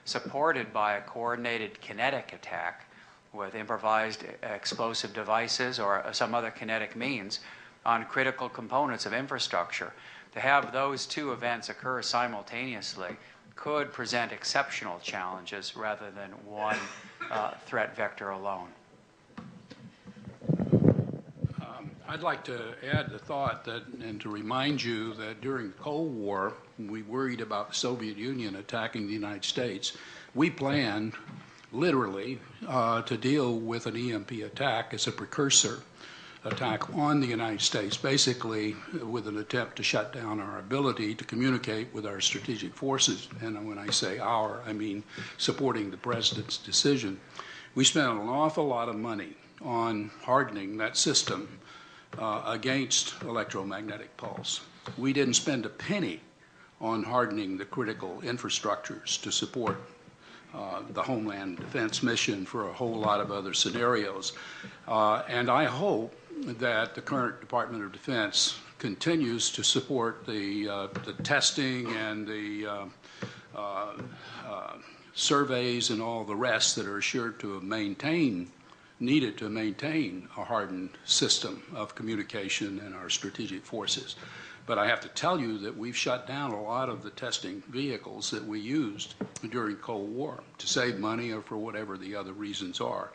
supported by a coordinated kinetic attack with improvised explosive devices or some other kinetic means on critical components of infrastructure. To have those two events occur simultaneously could present exceptional challenges rather than one threat vector alone. I'd like to add the thought that, and to remind you that during the Cold War, we worried about the Soviet Union attacking the United States. We planned, literally, to deal with an EMP attack as a precursor attack on the United States, basically with an attempt to shut down our ability to communicate with our strategic forces. And when I say our, I mean supporting the President's decision. We spent an awful lot of money on hardening that system against electromagnetic pulse. We didn't spend a penny on hardening the critical infrastructures to support the Homeland Defense mission for a whole lot of other scenarios. And I hope that the current Department of Defense continues to support the testing and the surveys and all the rest that are assured to maintain needed to maintain a hardened system of communication in our strategic forces. But I have to tell you that we've shut down a lot of the testing vehicles that we used during Cold War to save money or for whatever the other reasons are.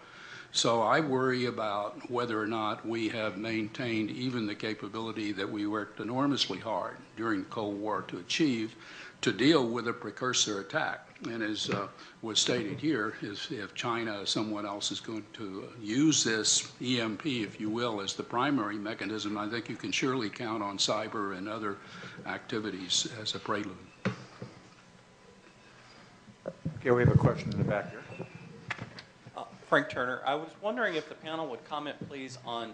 So I worry about whether or not we have maintained even the capability that we worked enormously hard during Cold War to achieve to deal with a precursor attack. And as was stated here, is if China or someone else is going to use this EMP, if you will, as the primary mechanism, I think you can surely count on cyber and other activities as a prelude. Okay, we have a question in the back here. Frank Turner, I was wondering if the panel would comment, please, on,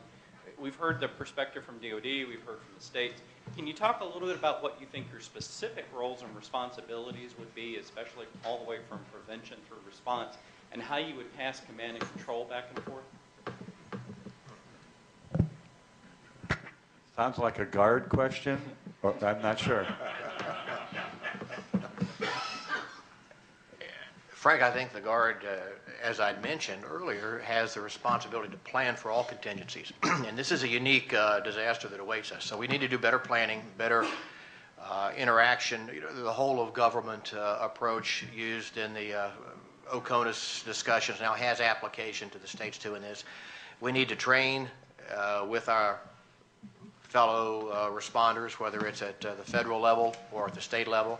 we've heard the perspective from DOD, we've heard from the states. Can you talk a little bit about what you think your specific roles and responsibilities would be, especially all the way from prevention through response, and how you would pass command and control back and forth? Sounds like a guard question. I'm not sure. Frank, I think the Guard, as I'd mentioned earlier, has the responsibility to plan for all contingencies. And this is a unique disaster that awaits us. So we need to do better planning, better interaction. You know, the whole of government approach used in the OCONUS discussions now has application to the states too in this. We need to train with our fellow responders, whether it's at the federal level or at the state level.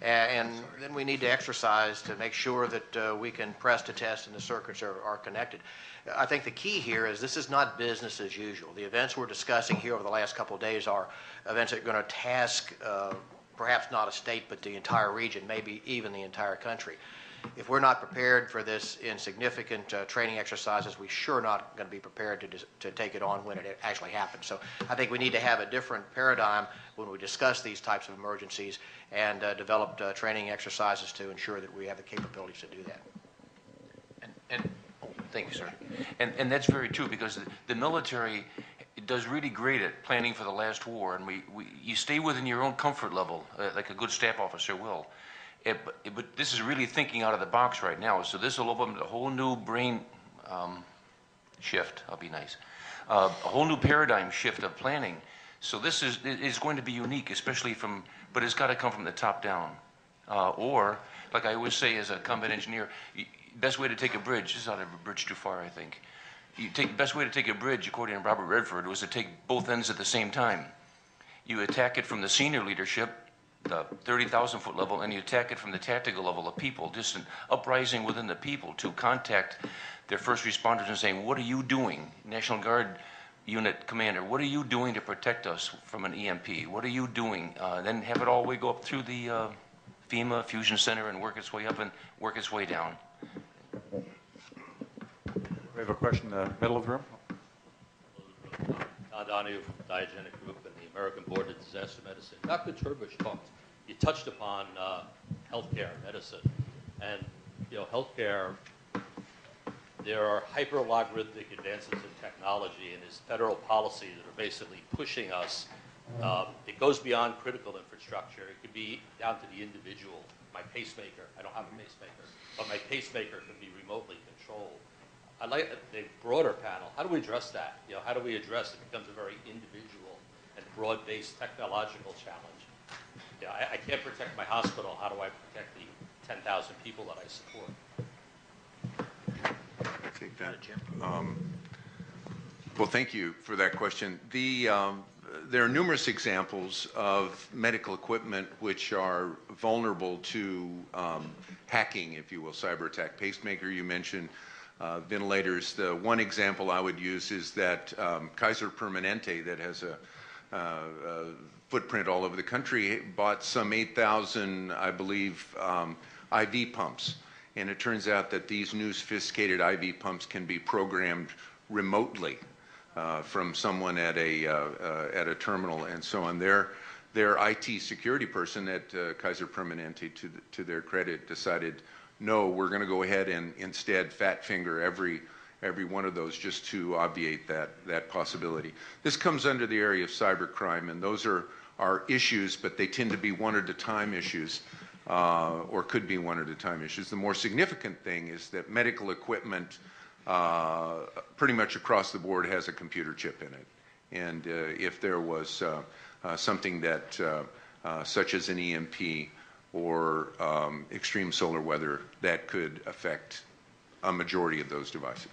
And then we need to exercise to make sure that we can press to test and the circuits are connected. I think the key here is this is not business as usual. The events we're discussing here over the last couple of days are events that are going to task perhaps not a state but the entire region, maybe even the entire country. If we're not prepared for this in significant training exercises, we're sure not going to be prepared to take it on when it actually happens. So I think we need to have a different paradigm when we discuss these types of emergencies and develop training exercises to ensure that we have the capabilities to do that. Thank you, sir. And that's very true because the military does really great at planning for the last war, and you stay within your own comfort level, like a good staff officer will. But this is really thinking out of the box right now. So this will open a whole new brain shift. I'll be nice. A whole new paradigm shift of planning. So this is going to be unique, especially but it's got to come from the top down. Or, like I always say as a combat engineer, best way to take a bridge, this is not a bridge too far, I think. Best way to take a bridge, according to Robert Redford, was to take both ends at the same time. You attack it from the senior leadership, the 30,000-foot level, and you attack it from the tactical level of people, just an uprising within the people to contact their first responders and saying, what are you doing, National Guard unit commander, what are you doing to protect us from an EMP? What are you doing? Then have it all the way go up through the FEMA, Fusion Center, and work its way up and work its way down. We have a question in the middle of the room. Don Donahue from the Diagenic Group and the American Board of Disaster Medicine. Dr. Turbush you touched upon healthcare medicine. And, you know, healthcare, there are hyper-logarithmic advances in technology and there's federal policy that are basically pushing us. It goes beyond critical infrastructure. It could be down to the individual. My pacemaker, I don't have a pacemaker, but my pacemaker can be remotely controlled. I'd like a broader panel. How do we address that? You know, how do we address it? It becomes a very individual and broad-based technological challenge. Yeah, I can't protect my hospital. How do I protect the 10,000 people that I support? I'll take that. Well, thank you for that question. There are numerous examples of medical equipment which are vulnerable to hacking, if you will, cyber attack. Pacemaker, you mentioned, ventilators. The one example I would use is that Kaiser Permanente, that has a footprint all over the country, bought some 8,000, I believe, IV pumps. And it turns out that these new sophisticated IV pumps can be programmed remotely from someone at a terminal and so on. Their IT security person at Kaiser Permanente, to their credit, decided, no, we're going to go ahead and instead fat finger every one of those just to obviate that possibility. This comes under the area of cybercrime, and those are issues, but they tend to be one-at-a-time issues, or could be one-at-a-time issues. The more significant thing is that medical equipment pretty much across the board has a computer chip in it. And if there was something that, such as an EMP or extreme solar weather, that could affect a majority of those devices.